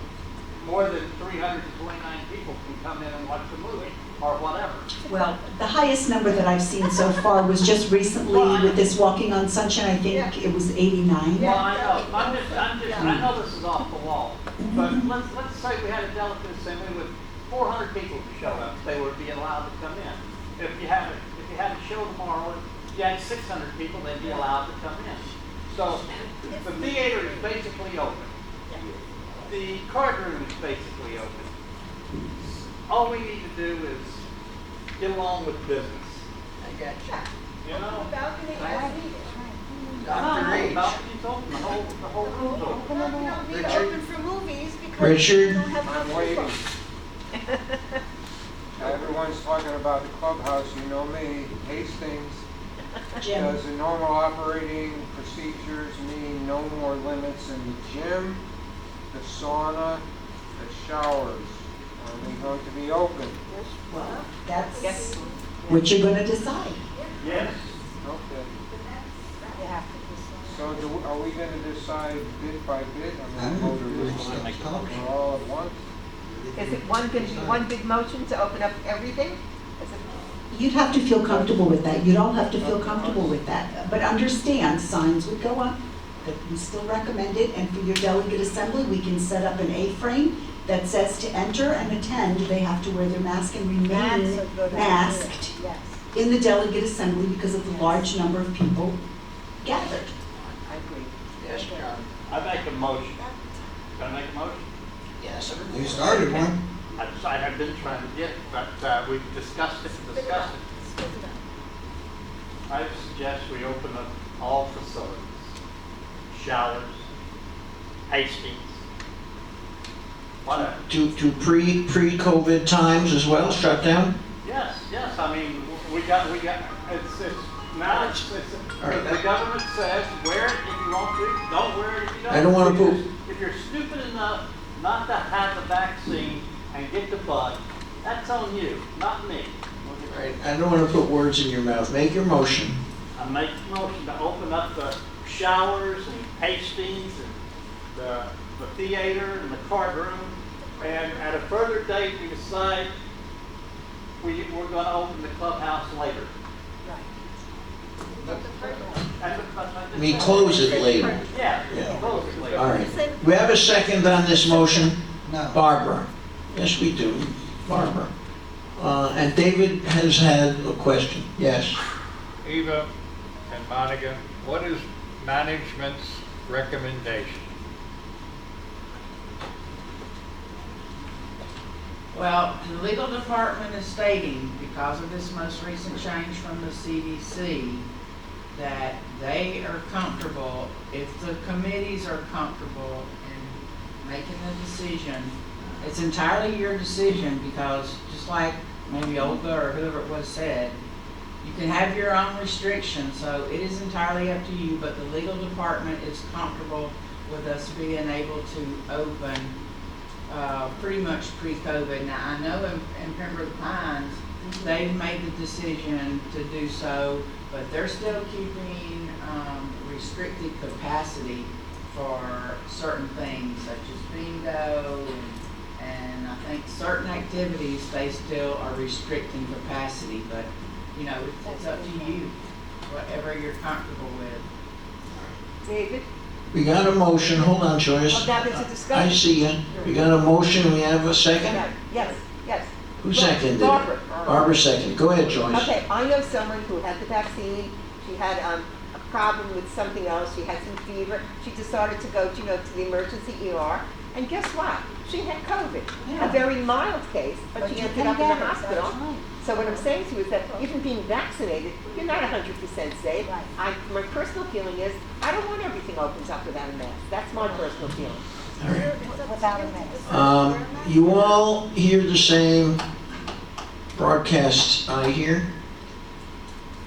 more than 329 people can come in and watch the movie, or whatever. Well, the highest number that I've seen so far was just recently with this Walking on Sunshine, I think it was 89. Well, I know, I know this is off the wall, but let's say we had a delegate assembly with 400 people who showed up, they would be allowed to come in. If you had a show tomorrow, if you had 600 people, they'd be allowed to come in. So the theater is basically open. The card room is basically open. All we need to do is get along with business. I got you. You know? The balcony as needed. Dr. H. Balcony's open, the whole room's open. Well, you don't need to Richard? open for movies because Richard? you don't have I'm enough waiting. people. Everyone's talking about the clubhouse, you know me, Hastings Jim. does the normal operating procedures, mean no more limits in the gym, the sauna, the showers. Are they going to be open? Well, that's what you're going to decide. Yes. Okay. You have to decide. So are we going to decide bit by bit? I don't know if you're really Or stuck. all at once? Is it going to be one big motion to open up everything? Is it- You'd have to feel comfortable with that. You'd all have to feel comfortable with that. But understand, signs would go up, that we still recommend it, and for your delegate assembly, we can set up an A-frame that says to enter and attend, they have to wear their mask and That's remain a good idea. masked Yes. in the delegate assembly because of the large number of people gathered. I agree. Yes, John. I make a motion. Can I make a motion? Yes, sir. You started one. I have been trying to get it, but we've discussed it. I suggest we open up all facilities. Showers, Hastings, whatever. To pre-COVID times as well, shut down? Yes, I mean, we got, it's, now it's, All right. the government says, wear it if you want to, don't wear it if you don't. I don't wanna put- If you're stupid enough not to have the vaccine and get the bug, that's on you, not me. All right, I don't want to put words in your mouth. Make your motion. I make the motion to open up the showers and Hastings and the theater and the card room. And at a further date, we decide we're gonna open the clubhouse later. We close it later. Yeah, Yeah. close it later. All right. We have a second on this motion? No. Barbara. Yes, we do. Barbara. And David has had a question. Yes. Eva and Monica, what is management's recommendation? Well, the legal department is stating, because of this most recent change from the CDC, that they are comfortable, if the committees are comfortable in making the decision, it's entirely your decision, because just like maybe Olga or whoever it was said, you can have your own restrictions, so it is entirely up to you, but the legal department is comfortable with us being able to open pretty much pre-COVID. Now, I know in Pembroke Pines, they've made the decision to do so, but they're still keeping restricted capacity for certain things, such as bingo, and I think certain activities, they still are restricting capacity, but, you know, it's up to you, whatever you're comfortable with. David? We got a motion. Hold on, Joyce. Oh, now there's a discussion. I see you. We got a motion. We have a second? Yes, yes. Who seconded? Barbara. Barbara seconded. Go ahead, Joyce. Okay, I know someone who had the vaccine, she had a problem with something else, she had some fever, she decided to go, to the emergency ER, and guess what? She had COVID, a very mild case, but she you ended can up in the get it, that's hospital. right. So what I'm saying to you is that even being vaccinated, you're not 100% safe. My personal feeling is, I don't want everything opens up without a mask. That's my personal feeling. Without a mask. You all hear the same broadcasts I hear?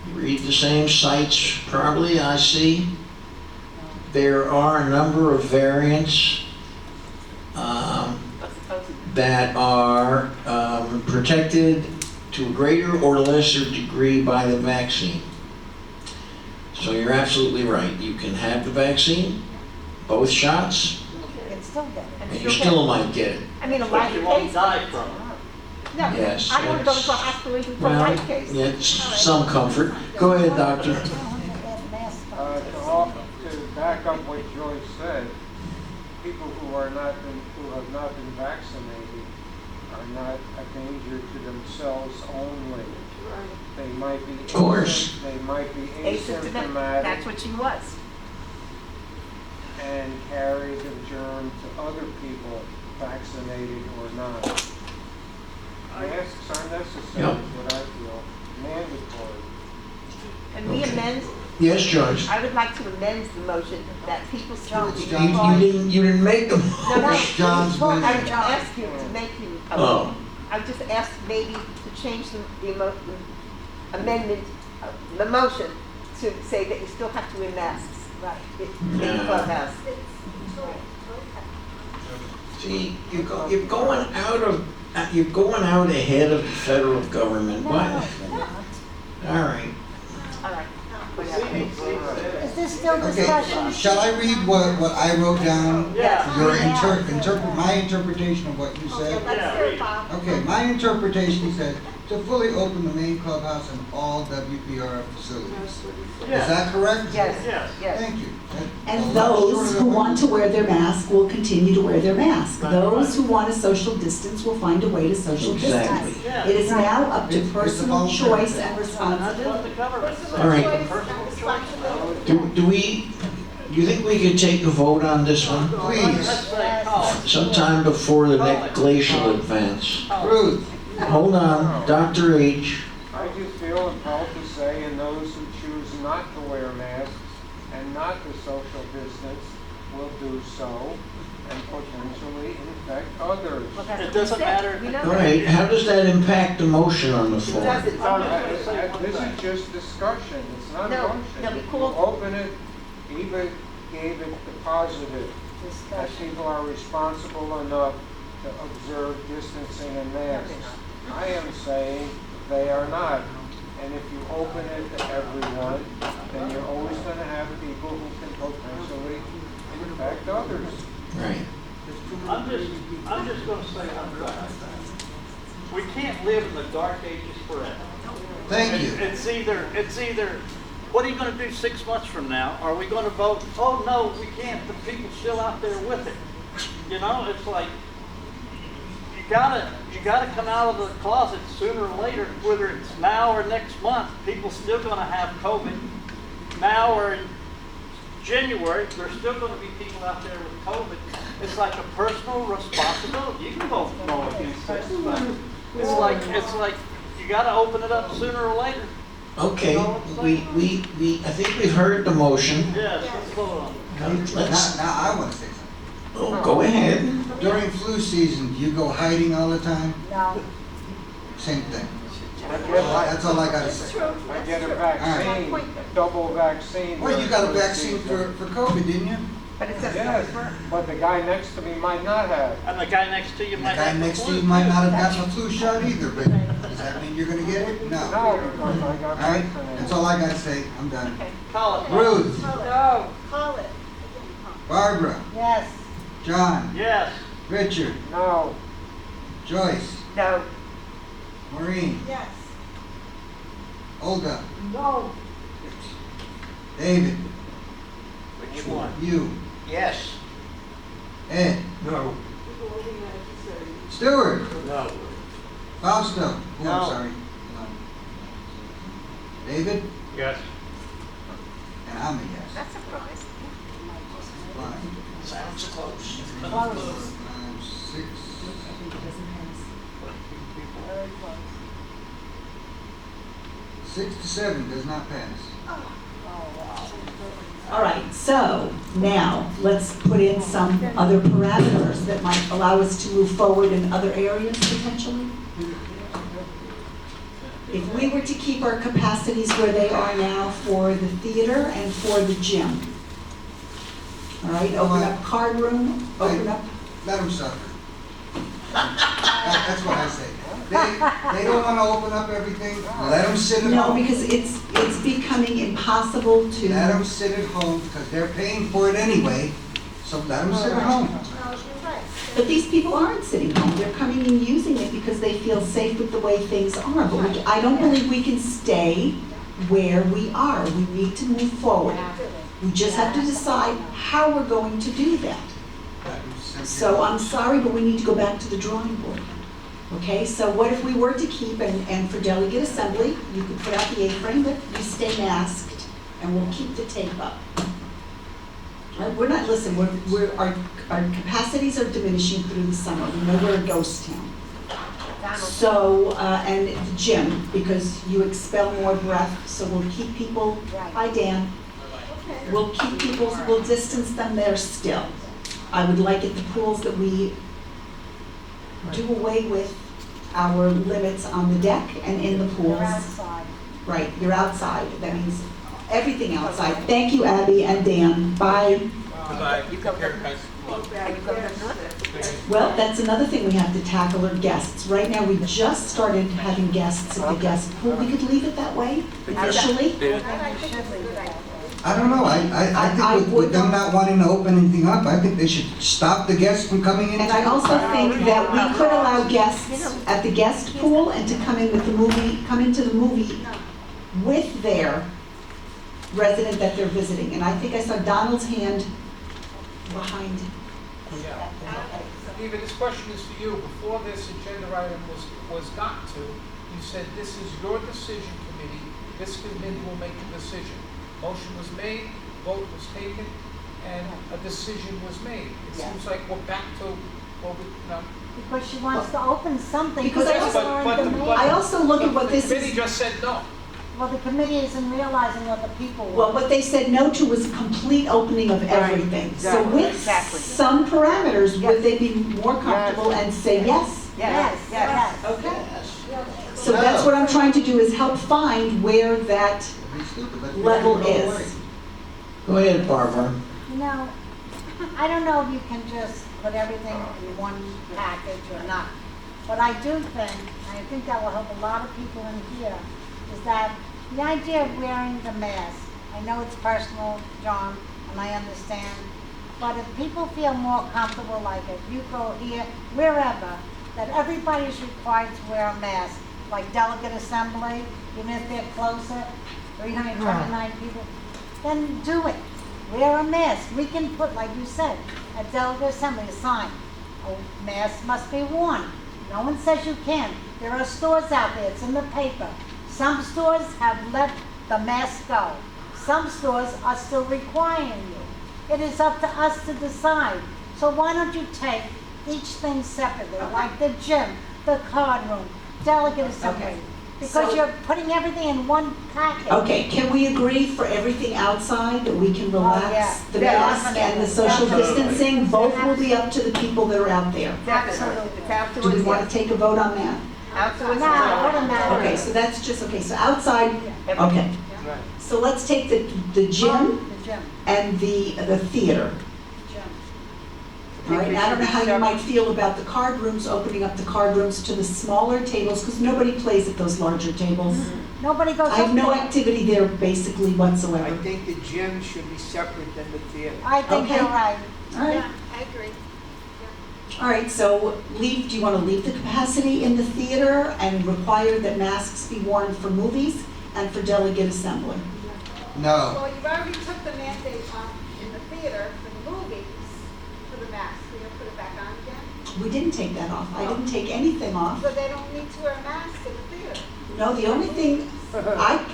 You read the same sites probably I see? There are a number of variants that are protected to a greater or lesser degree by the vaccine. So you're absolutely right. You can have the vaccine, both shots, It's still there. and you still might get it. I mean, a life You won't case. die from it. No, Yes, I don't want to go that's- into a hospital even for a Well, life case. yeah, it's some comfort. Go ahead, doctor. To back up what Joyce said, people who have not been vaccinated are not a danger to themselves only. They might be Of course. They might be Asymptomatic, asymptomatic that's what she was. and carry the germ to other people, vaccinated or not. Masks are necessary, Yep. is what I feel, mandatory. And we amend, Yes, George. I would like to amend the motion that people still It's be John. You didn't make them. No, no, It's John's I would motion. ask you to make you, Oh. I just asked maybe to change the amendment, the motion to say that you still have to wear masks. Right. In the Yeah. clubhouse. See, you're going out ahead of the federal government. Why? All right. All right. Is this still Okay, discussion? shall I read what I wrote down? Yes. Your my interpretation of what you said? Let's hear it, Bob. Okay, my interpretation said to fully open the main clubhouse and all WPR facilities. Is that correct? Yes, Yes. yes. Thank you. And Well, that's those short of who the- want to wear their mask will continue to wear their mask. Right, Those right. who want to social distance will find a way to social Exactly. distance. Yeah. It is now up to It's a personal voluntary choice thing. and That's what responsibility. the government said. All right. Personal choice. Do you think we could take a vote on this one? Please, Sometime before the next glacial advance. Ruth, Hold on, Dr. H. I just feel impelled to say, and those who choose not to wear masks and not to social distance will do so and potentially infect others. Well, that's It what we doesn't said. matter. We know All that. right, how does that impact the motion on the It floor? doesn't. This is just discussion, it's not a No, motion. no, we You called- open it, Eva gave it the positive, that Discussion. people are responsible enough to observe distancing and masks. I am saying they are not. And if you open it to everyone, then you're always gonna have people who can potentially infect others. Right. I'm just gonna say one thing. We can't live in the dark ages forever. thank you. It's either what are you gonna do 6 months from now? Are we gonna vote, oh, no, we can't, the people's still out there with it? You know, it's like, you gotta come out of the closet sooner or later, whether it's now or next month. People still gonna have COVID. Now or in January, there's still gonna be people out there with COVID. It's like a personal responsibility. You can vote no against this, but it's like, you gotta open it up sooner or later. Okay, I think we've heard the motion. Yes, let's vote on it. Let's, Now I wanna say something. oh, go ahead. During flu season, do you go hiding all the time? No. Same thing. That's all I gotta say. I get a vaccine, double vaccine. Well, you got a vaccine for COVID, didn't you? But it says Yes, but the guy next to me might not have. And the guy next to you The might guy have the next to flu. you might not have gotten a flu shot either, but does that mean you're gonna get it? No. No, because I got All right, vaccinated. that's all I gotta say. I'm done. Call it. Ruth, No. Call it. Barbara, Yes. John, Yes. Richard, No. Joyce, No. Maureen, Yes. Olga, No. David, Which one? you, Yes. Ed, No. Stewart, No. Fausto. Oh, I'm No. sorry. No. David, Yes. and I'm a yes. That's a promise. Fine. Sounds close. 4, 5, 6. 6 to 7 does not pass. All right, so now let's put in some other parameters that might allow us to move forward in other areas potentially. If we were to keep our capacities where they are now for the theater and for the gym. All right, open up card room, open up. Let them suffer. That's what I say. They don't want to open up everything. Let them sit at No, home. because it's becoming impossible to. Let them sit at home because they're paying for it anyway. So let them sit at home. No, you're right. But these people aren't sitting home, they're coming and using it because they feel safe with the way things are. But I don't believe we can stay where we are. We need to move forward. We just have to decide how we're going to do that. So I'm sorry, but we need to go back to the drawing board. Okay, so what if we were to keep, and for delegate assembly, you could put out the A-frame, but you stay masked, and we'll keep the tape up. Right, we're not, listen, our capacities are diminishing through the summer. We know we're a ghost town. So, and the gym, because you expel more breath, so we'll keep people, hi Dan, we'll keep people, we'll distance them there still. I would like at the pools that we do away with our limits on the deck and in the pools. You're outside. Right, you're outside, that means everything outside. Thank you, Abby and Dan, bye. Goodbye. You come Care, to- guys. And you come to North. Well, that's another thing we have to tackle are guests. Right now, we just started having guests at the guest pool. We could leave it that way initially. I think it's a good idea. I don't know. I think with them not wanting to open anything up, I think they should stop the guests from coming in. And I also think that we could allow guests at the guest pool and to come in with the movie, come into the movie with their resident that they're visiting. And I think I saw Donald's hand behind. Eva, this question is for you. Before this agenda item was got to, you said this is your decision committee. This committee will make a decision. Motion was made, vote was taken, and a decision was made. It seems like we're back to what we, no. Because she wants to open something. Because I people also- are in but- demand. but- I also look at what this The committee is. just said no. Well, the committee isn't realizing what the people Well, want. what they said no to was complete opening of everything. So with Exactly. some parameters, would they be more comfortable and say yes? Yes, yes. Okay. So that's what I'm trying to do, is help find where that level is. Go ahead, Barbara. You know, I don't know if you can just put everything in one package or not. But I do think, and I think that will help a lot of people in here, is that the idea of wearing the mask, I know it's personal, John, and I understand, but if people feel more comfortable, like if you go here, wherever, that everybody's required to wear a mask, like delegate assembly, even if they're closer, 329 people, then do it. Wear a mask. We can put, like you said, at delegate assembly, a sign. A mask must be worn. No one says you can't. There are stores out there, it's in the paper. Some stores have let the mask go. Some stores are still requiring you. It is up to us to decide. So why don't you take each thing separately, like the gym, the card room, delegate assembly? Okay. Because So- you're putting everything in one package. Okay, can we agree for everything outside that we can relax? yeah. The Yeah, mask and the social definitely. distancing, both will be up to the people that are out there. Absolutely. Do we want to take a vote on that? Afterwards, No, automatic. Okay, so that's just, okay, so outside, okay. So let's take the gym The gym. and the theater. All right, now I don't know how you might feel about the card rooms, opening up the card rooms to the smaller tables, because nobody plays at those larger tables. Nobody goes I have up no there. activity there basically I whatsoever. think the gym should be separate than the theater. I think Okay. you're right. All right, I agree. all right, so do you want to leave the capacity in the theater and require that masks be worn for movies and for delegate assembly? No. Well, you've already took the mandate off in the theater for the movies, for the mask. You're gonna put it back on again? We didn't take that off. I didn't take anything off. So they don't need to wear a mask in the theater? No, the only thing, I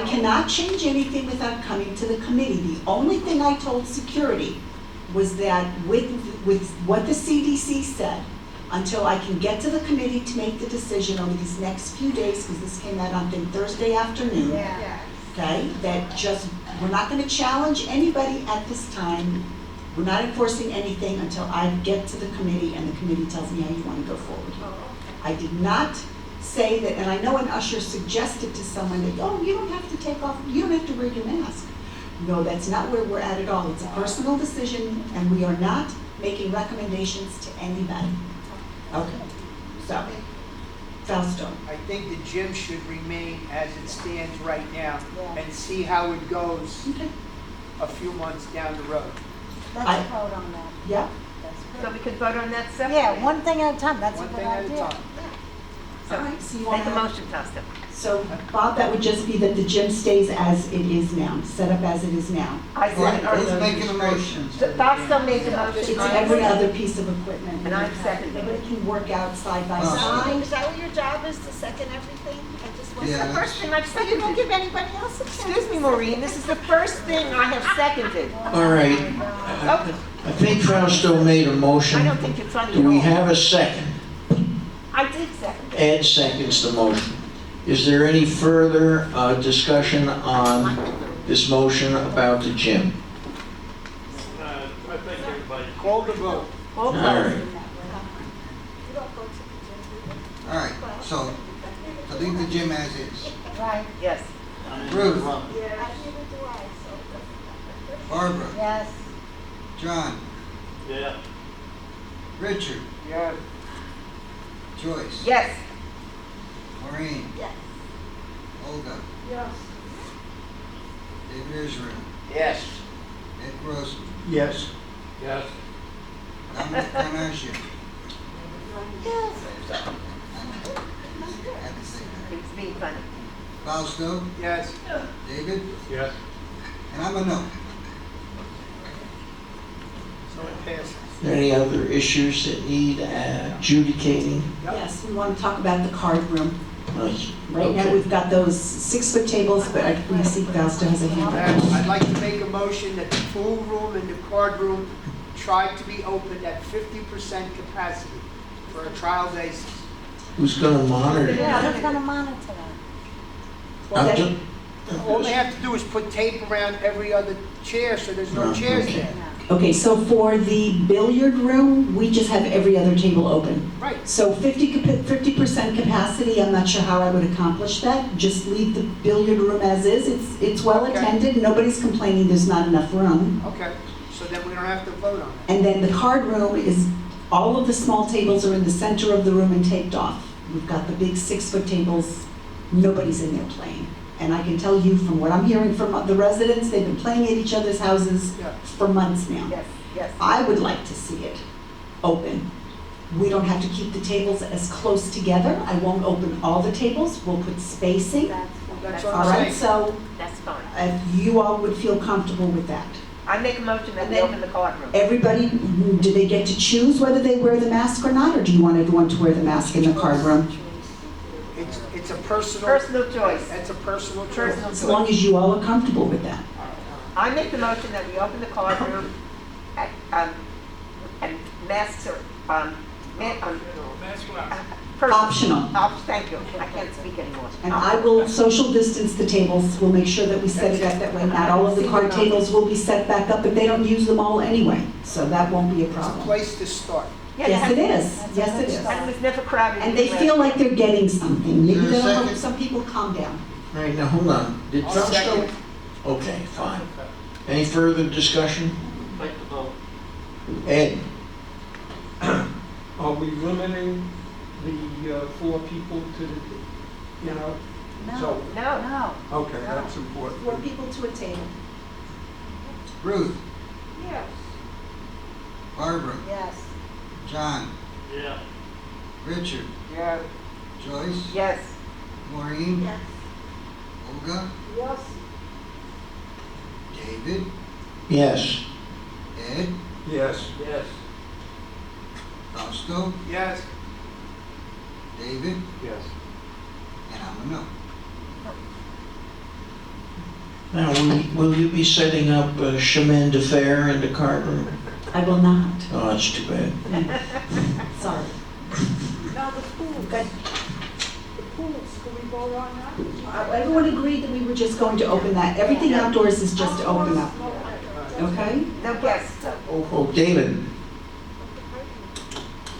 cannot change anything without coming to the committee. The only thing I told security was that with what the CDC said, until I can get to the committee to make the decision over these next few days, because this came out on Thursday afternoon, Yeah. okay, that just, we're not gonna challenge anybody at this time. We're not enforcing anything until I get to the committee and the committee tells me how you wanna go forward. I did not say that, and I know an usher suggested to someone that, oh, you don't have to take off, you don't have to wear your mask. No, that's not where we're at all. It's a personal decision, and we are not making recommendations to anybody. Okay, so, Fausto. I think the gym should remain as it stands right now and see how it goes a few months down the road. Let's vote on that. Yeah? So we could vote on that separately? Yeah, one thing at a time, that's a One good thing at a idea. time. All right, so you Make a want to, motion, Costa. so Bob, that would just be that the gym stays as it is now, set up as it is now. I Well, second. who's making the motion? Fausto made the motion. It's I every second. other piece of equipment. And I'm seconding Everybody it. can work out side by Oh. side. Is that what your job is, to second everything? I just want Yeah, to. The first thing I've So you don't seconded. give anybody else a chance? Excuse me, Maureen, this is the first thing I have seconded. All right. Okay, I think Fausto made a I motion. don't think you're funny at Do we all. have a second? I did second it. Ed seconds the motion. Is there any further discussion on this motion about the gym? I think everybody. Call the vote. All All closed. right. You don't go to the gym, All right, so leave the gym as is. Right, Yes. Ruth, do you? Neither do I, so. Barbara, yes. John, Yeah. Richard, Yes. Joyce. Yes. Maureen, Yes. Olga, Yes. David Israel, Yes. Ed Grossman, Yes. Yes. Dominic Carnaccio. Yes. I had to say that. It's being funny. Fausto, Yes. David, Yes. and I'm a no. So it passes. Are there any other issues that need adjudicating? Yes, we want to talk about the card room. Nice. Right now, Okay. we've got those 6-foot tables, but we see Fausto has a hand up. I'd like to make a motion that the pool room and the card room try to be opened at 50% capacity for a trial basis. Who's gonna monitor Yeah, that? who's gonna monitor that? I'm ju- All they have to do is put tape around every other chair so there's no chairs there. Okay, so for the billiard room, we just have every other table open. Right. So 50% capacity, I'm not sure how I would accomplish that. Just leave the billiard room as is. It's well Okay. attended, nobody's complaining there's not enough room. Okay, so then we don't have to vote on it. And then the card room is, all of the small tables are in the center of the room and taped off. We've got the big 6-foot tables, nobody's in there playing. And I can tell you from what I'm hearing from the residents, they've been playing at each other's houses Yeah. for months now. Yes, yes. I would like to see it open, We don't have to keep the tables as close together. I won't open all the tables, we'll put spacing. That's All what I'm right, saying. so That's fine. if you all would feel comfortable with that. I make a motion that And we then- open the card room. Everybody, do they get to choose whether they wear the mask or not, or do you want everyone to wear the mask in the card room? It's a personal. Personal choice. It's a personal choice. Personal As long choice. as you all are comfortable with that. I make the motion that we open the card room at, and masks are, That's what I. Optional. Thank you. I can't speak anymore. And I will social distance the tables, we'll make sure that we set it up that way. Not all of the card tables will be set back up, but they don't use them all anyway, so that won't be a It's a problem. place to start. Yeah, Yes, it yeah. is, yes, it is. And it was never crowded. And they feel like they're getting something, maybe Is there a that'll help second? some people calm down. All right, now, hold on. Did I'll Fausto? second. Okay, fine. Any further discussion? Take the vote. Ed? Are we limiting the 4 people to the, you know? So, No. No. okay, that's important. 4 people to a table. Ruth, Yes. Barbara, Yes. John, Yeah. Richard, Yes. Joyce, Yes. Maureen, Yes. Olga, Yes. David, Yes. Ed, Yes. Yes. Fausto, Yes. David, Yes. and I'm a no. Now, will you be setting up a chemin de fer in the card room? I will not, Oh, that's too bad. sorry. Now the pools. Good. The pools, can we vote on that? Everyone agreed that we were just going to open that. Everything outdoors is just to open up, okay? No guests. Oh, David,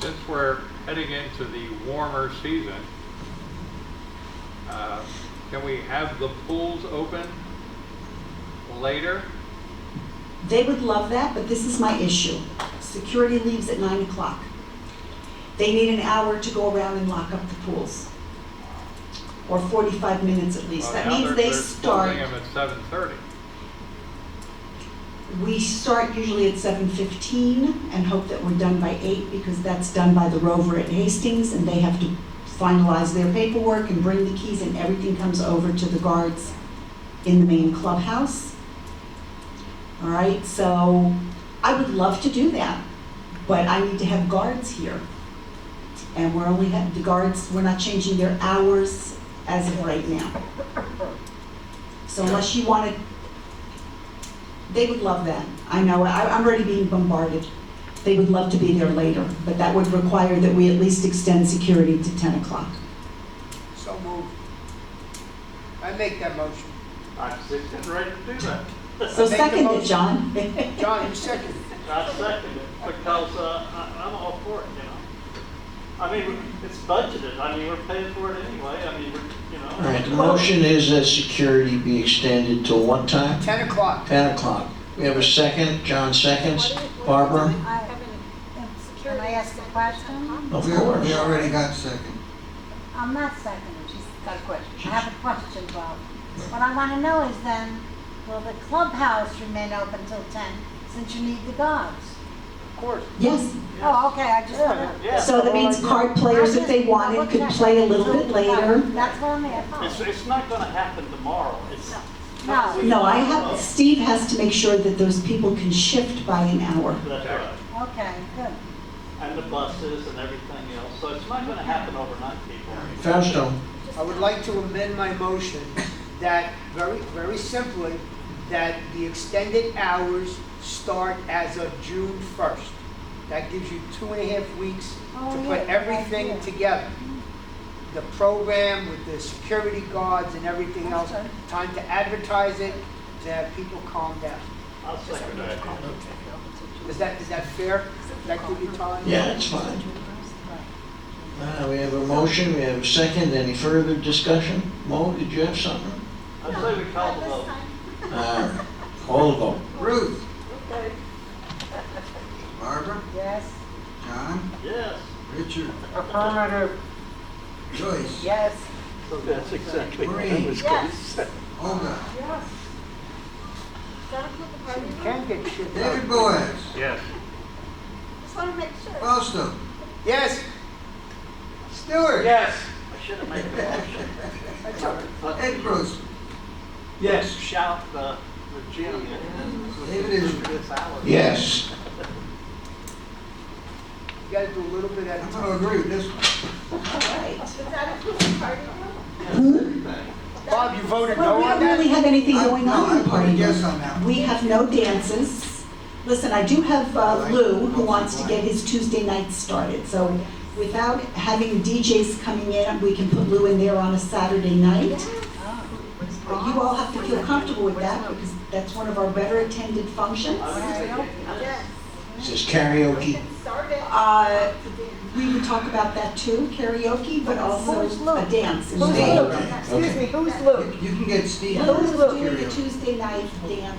Since we're heading into the warmer season, can we have the pools open later? They would love that, but this is my issue. Security leaves at 9 o'clock. They need an hour to go around and lock up the pools. Or 45 minutes at least. That Well, now means they they're start, closing them at 7:30. we start usually at 7:15 and hope that we're done by 8 because that's done by the rover at Hastings and they have to finalize their paperwork and bring the keys and everything comes over to the guards in the main clubhouse. All right, so I would love to do that, but I need to have guards here. And we're only the guards, we're not changing their hours as of right now. So unless you want to, they would love that. I know, I'm already being bombarded. They would love to be there later, but that would require that we at least extend security to 10 o'clock. So moved. I make that motion. I'm sitting ready to do that. So Make the second it, motion. John. John, you second. I second it because I'm all for it, you know. I mean, it's budgeted. I mean, we're paying for it anyway. I mean, you know. all right, the motion is that security be extended till what time? 10 o'clock. 10 o'clock. We have a second, John seconds. Barbara? Can I ask a question? Of We course. already got second. I'm not seconding. Got a question. I have a question, Bob. What I want to know is then, will the clubhouse remain open till 10 since you need the guards? Of course. Yes. Oh, okay, I just wanted. Yeah. So that means card players, if they wanted, could play a little bit later. That's what I'm here for. It's not going to happen tomorrow. It's No. No, Steve has to make sure that those people can shift by an hour. That's right. Okay, good. And the buses and everything else. So it's not going to happen overnight, people. Fausto? I would like to amend my motion that, very, very simply, that the extended hours start as of June 1st. That gives you 2.5 weeks Oh, to yeah, put good everything idea. together. The program with the security guards and everything else, That's time to advertise it, to have people calm down. I'll second that. Is that fair? Does that give you time? Yeah, it's fine. We have a motion, we have a second. Any further discussion? Mo, did you have something? I'd say we call the vote. All right, call the vote. Ruth, Okay. Barbara, Yes. John, Yes. Richard, Affirmative. Joyce, Yes. That's exactly Maureen, Yes. Olga, Yes. You can get shit David done. Boaz, Yes. Just want to make sure. Fausto, Yes. Stewart. Yes. I should have made the motion. Ed Gross. Yes. Shout the gym. David is. This hour. Yes. You gotta do a little bit at a I'm time. gonna agree with this one. All right. Is that a police party? Bob, you voted Well, no we on don't really that? have anything going No, on in the I party. voted yes on that one. We have no dances. Listen, I do have Lou, who wants to get his Tuesday night started. So without having DJs coming in, we can put Lou in there on a Saturday night. But you all have to feel comfortable with that, because that's one of our better attended functions. Yes. Is this karaoke? Started. We would talk about that too, karaoke, but also a dance. Who's Okay. Lou? Excuse me, who's Lou? You can get Steve. Lou's to doing the karaoke. Tuesday night dance.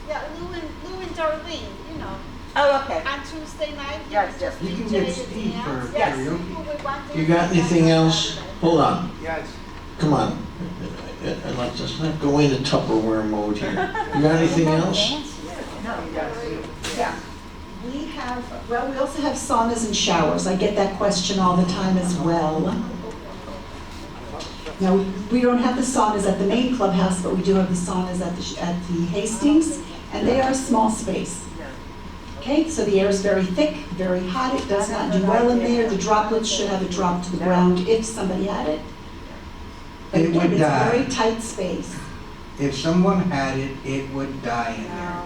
Yeah, Lou and Darlene, you know, Oh, okay. on Tuesday night. Yes, yes. You can DJ get and Steve dance. for Yes, karaoke. people would want to- You got anything else? Hold on, Yes. come on. Let's not go into Tupperware mode here. You got anything else? Yeah. We have, well, we also have saunas and showers. I get that question all the time as well. Now, we don't have the saunas at the main clubhouse, but we do have the saunas at the Hastings, and they are a small space. Okay, so the air is very thick, very hot, it does not do well in there. The droplets should have a drop to the ground if somebody had it. But It again, would it's a die. very tight space. If someone had it, it would die in there.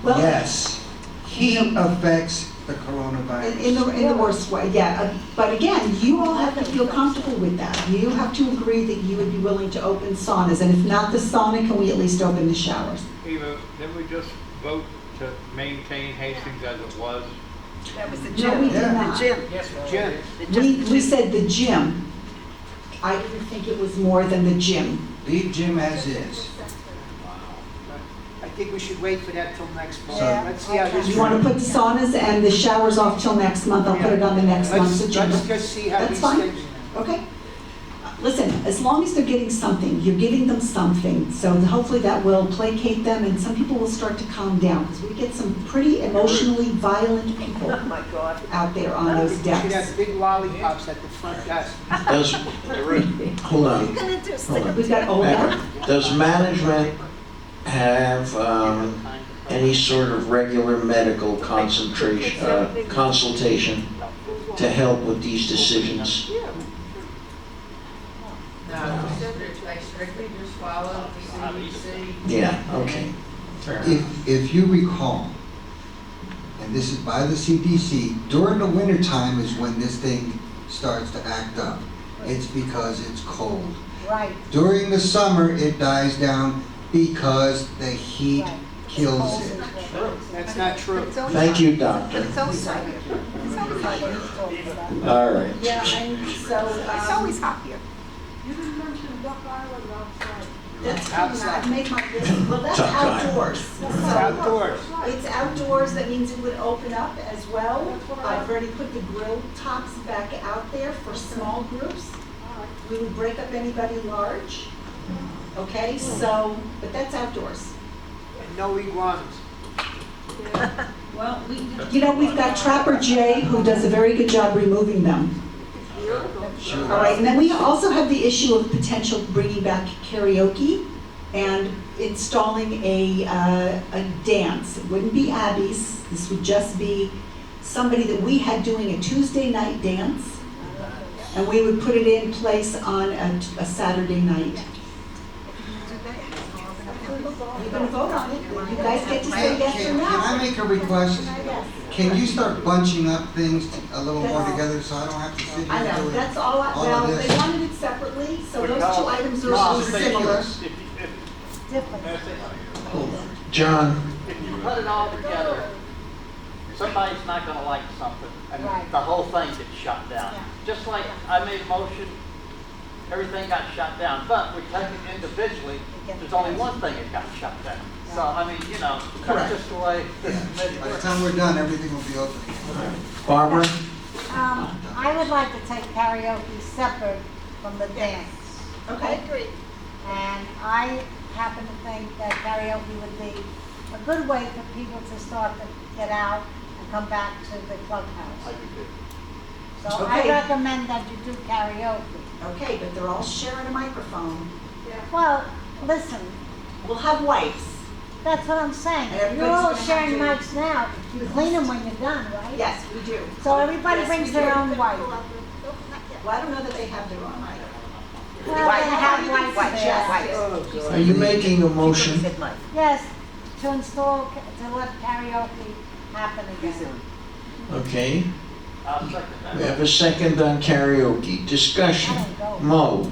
Well, Yes. Heat affects the coronavirus. In the worst way, yeah. But again, you all have to feel comfortable with that. You have to agree that you would be willing to open saunas, and if not the sauna, can we at least open the showers? Eva, didn't we just vote to maintain Hastings as it was? That was the No, gym. we did Yeah. not. Gym. Yes, Jim. We said the gym. I didn't think it was more than the gym. Leave Jim as is. I think we should wait for that till next month. Yeah. Let's see how this. You want to put the saunas and the showers off till next month? I'll put it on the next month's agenda. Let's just see how That's these fine. things. Okay. Listen, as long as they're getting something, you're giving them something, so hopefully that will placate them, and some people will start to calm down, because we get some pretty emotionally violent people Oh, my God. out there on those We should decks. have big lollipops at the front desk. Does, hold on. You're gonna do Hold on. We've got Olga. Does management have any sort of regular medical consultation to help with these decisions? No, they strictly just follow the CDC. Yeah, okay. Fair enough. If you recall, and this is by the CDC, during the wintertime is when this thing starts to act up. It's because it's cold. Right. During the summer, it dies down because the heat kills it. That's not true. Thank you, doctor. It's always hot here. It's always hot here. All right. Yeah, and so, It's always hot here. You didn't mention Duck Island outside. that's coming, I've made my list. Well, that's Tuck Island. outdoors. It's outdoors. It's outdoors, that means it would open up as well. I've already put the grill tops back out there for small groups. We would break up anybody large. Okay, so, but that's outdoors. And no iguanas. Well, you know, we've got Trapper Jay, who does a very good job removing them. All right, and then we also have the issue of potential bringing back karaoke and installing a dance. It wouldn't be Abby's, this would just be somebody that we had doing a Tuesday night dance, and we would put it in place on a Saturday night. We're gonna vote on it, you guys get to say yes or Can no. I make a request? Yes. Can you start bunching up things a little more together so I don't have to sit I here know, doing that's all, all well, of they this? wanted it separately, so those two items are similar. Ridiculous. Hold on. John, If you put it all together, somebody's not gonna like something, and Right. the whole thing gets shut down. Just like I made a motion, everything got shut down, but we take it individually, there's only one thing that got shut down. So, I mean, you know, Correct. that's just the way this committee By the works. time we're done, everything will be open again. Barbara? I would like to take karaoke separate from the dance. I agree. And I happen to think that karaoke would be a good way for people to start to get out and come back to the clubhouse. I do too. So I Okay. recommend that you do karaoke. Okay, but they're all sharing a microphone. Well, listen, We'll have wipes. that's what I'm saying. And You're all everybody's gonna sharing have mics now. You clean them when you're done, right? Yes, we do. So everybody Yes, brings we their do. own wipe. Well, I don't know that they have their own mic. Well, they have wipes there. Oh, God. Are you making a motion? Yes, to install, to let karaoke happen again. Okay, I'll second that. we have a second on karaoke. Discussion. Mo,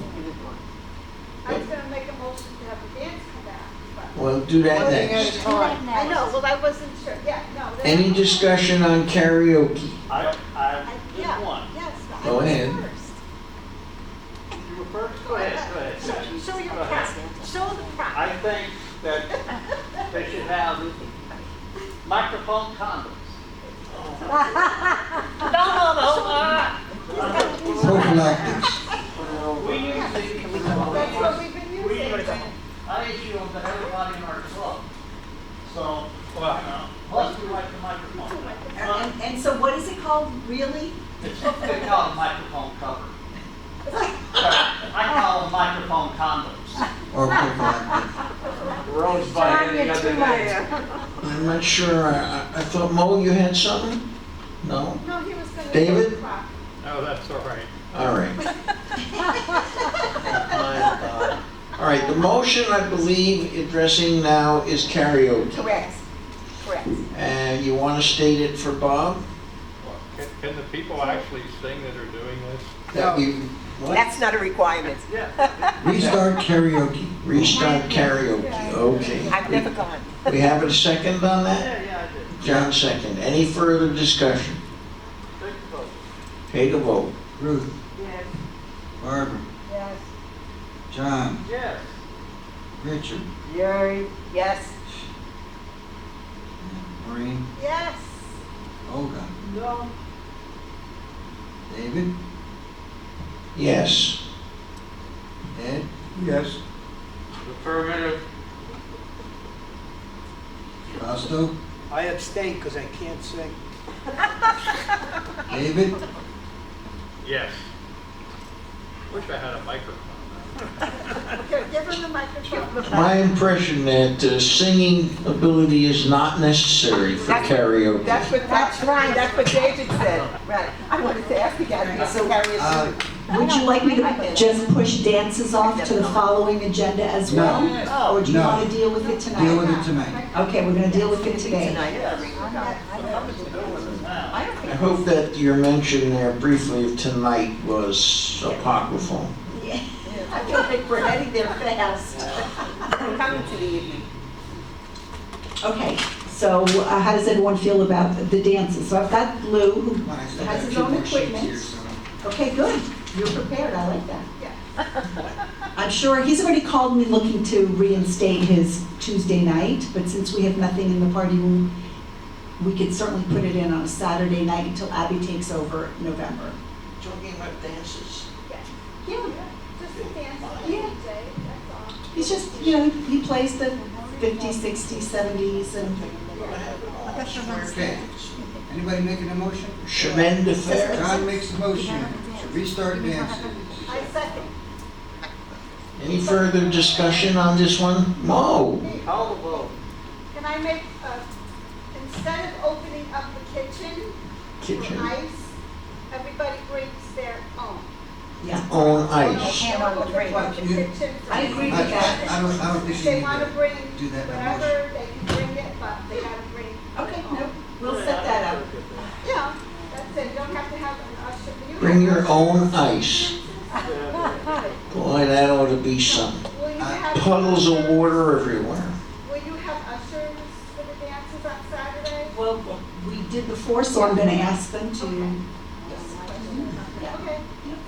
I was gonna make a motion to have a dance come out, but. well, do that One thing at a next. time. I know, well, I wasn't sure, yeah, no. Any discussion on karaoke? I, Yeah, just one. yes, I Go was ahead. first. You were first? Go ahead. Show your Go ahead. prop, show the prop. I think that they should have microphone condoms. Prophylactics. We use these. That's what we've been using. I issue them to everybody in our club. So, plus we like the microphone. And so what is it called, really? It's what they call a microphone cover. I call them microphone condoms. Or prophylactic. Rose by any other name. I'm not sure. I thought, Mo, you had something? No? No, he was gonna. David? do the prop. Oh, that's all right. All right. All right, the motion, I believe, addressing now is karaoke. Correct, correct. And you want to state it for Bob? Can the people actually sing that are doing this? That you, what? That's not a requirement. Restart karaoke. Restart karaoke, okay. I've never gone. We have a second on that? Yeah, I did. John second. Any further discussion? Take the vote. Take a vote. Ruth. Yes. Barbara. Yes. John. Yes. Richard. Yay. Yes. Maureen. Yes. Olga. No. David. Yes. Ed. Yes. Affirmative. Costo. I abstain because I can't sing. David. Yes. Wish I had a microphone. Okay, give him the microphone. My impression that singing ability is not necessary for karaoke. That's right. That's what David said. Right. I wanted to ask again, so carry us through. Would you like me to just push dances off to the following agenda as well? No. Or do you No. want to deal with it tonight? Deal with it tonight. Okay, we're going to deal with it today. I hope that your mention there briefly of tonight was apocryphal. I feel like we're heading there fast. Coming to the evening. Okay, so how does everyone feel about the dances? So I've got Lou, who Come on, I still has got a his few own more sheets here, equipment. so. Okay, good. You're prepared. I like that. Yeah. I'm sure he's already called me looking to reinstate his Tuesday night, but since we have nothing in the party room, we could certainly put it in on a Saturday night until Abby takes over in November. Talking about dances. Yeah, Just a dance, Yeah. DJ, that's all. he's just, he plays the 50s, 60s, 70s, and Okay. Anybody making a motion? Chemin de fer. John makes a motion to restart dances. I second. Any further discussion on this one? Mo? Call the vote. Can I make, instead of opening up the Kitchen. for ice, everybody brings their own. yeah. On ice. Can't open the kitchen. for I agree with everybody. that. I don't think If you they need wanna to bring do that in a whatever, they can bring it, but they gotta bring. Okay, their no, own. we'll set that up. Yeah, that's it, you don't have to have an usher. You Bring have your own ice. Boy, that ought to be some Will you have? puddles of water everywhere. Will you have ushers for the dances on Saturday? Well, we did before, so I'm gonna ask them to, Okay,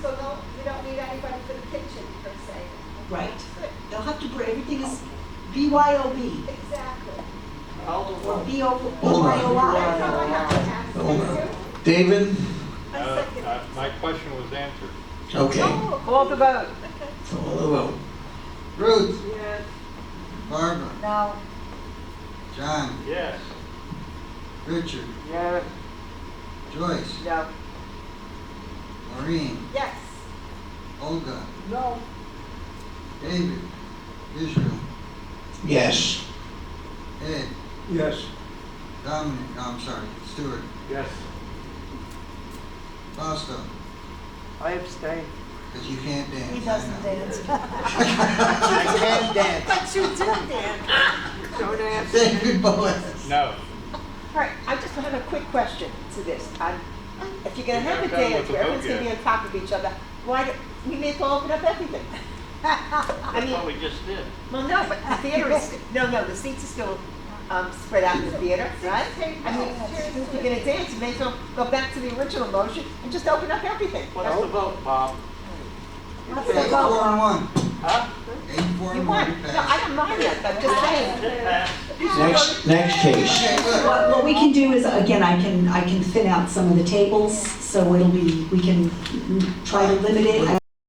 so no, we don't need anybody for the kitchen per se. right. Good, They'll have to bring, everything is BYOB, exactly. Call the or vote. Hold on. That's all I BYOI. have to ask. Hold on. David? I second it. My question was answered. Okay. Oh, Call the vote. okay. Call the vote. Ruth. Yes. Barbara. No. John. Yes. Richard. Yes. Joyce. No. Maureen, Yes. Olga, No. David, Israel, Yes. Ed, Yes. Dominic, no, I'm sorry, Stuart, Yes. Fausto, I abstain. because you can't dance. He I doesn't know. dance. I can dance. But you do dance. Don't ask. David Boaz. No. All right, I just have a quick question to this. If you're gonna have a haven't done dance with the where everyone's vote gonna be on top of each other, why do, we may as well open up everything? I That's what mean, we just did. well, no, but the theater is, no, the seats are still, spread out in the theater, right? I mean, if you're gonna dance, you may as well go back to the original motion and just open up everything. What's the vote, Bob? What's Eight, the four, vote? and one. Huh? 8-4 You and want, one, no, I don't mind that, I'm just saying. It passed. Next case. Okay, good. What we can do is, again, I can thin out some of the tables, so it'll be, we can try to limit it.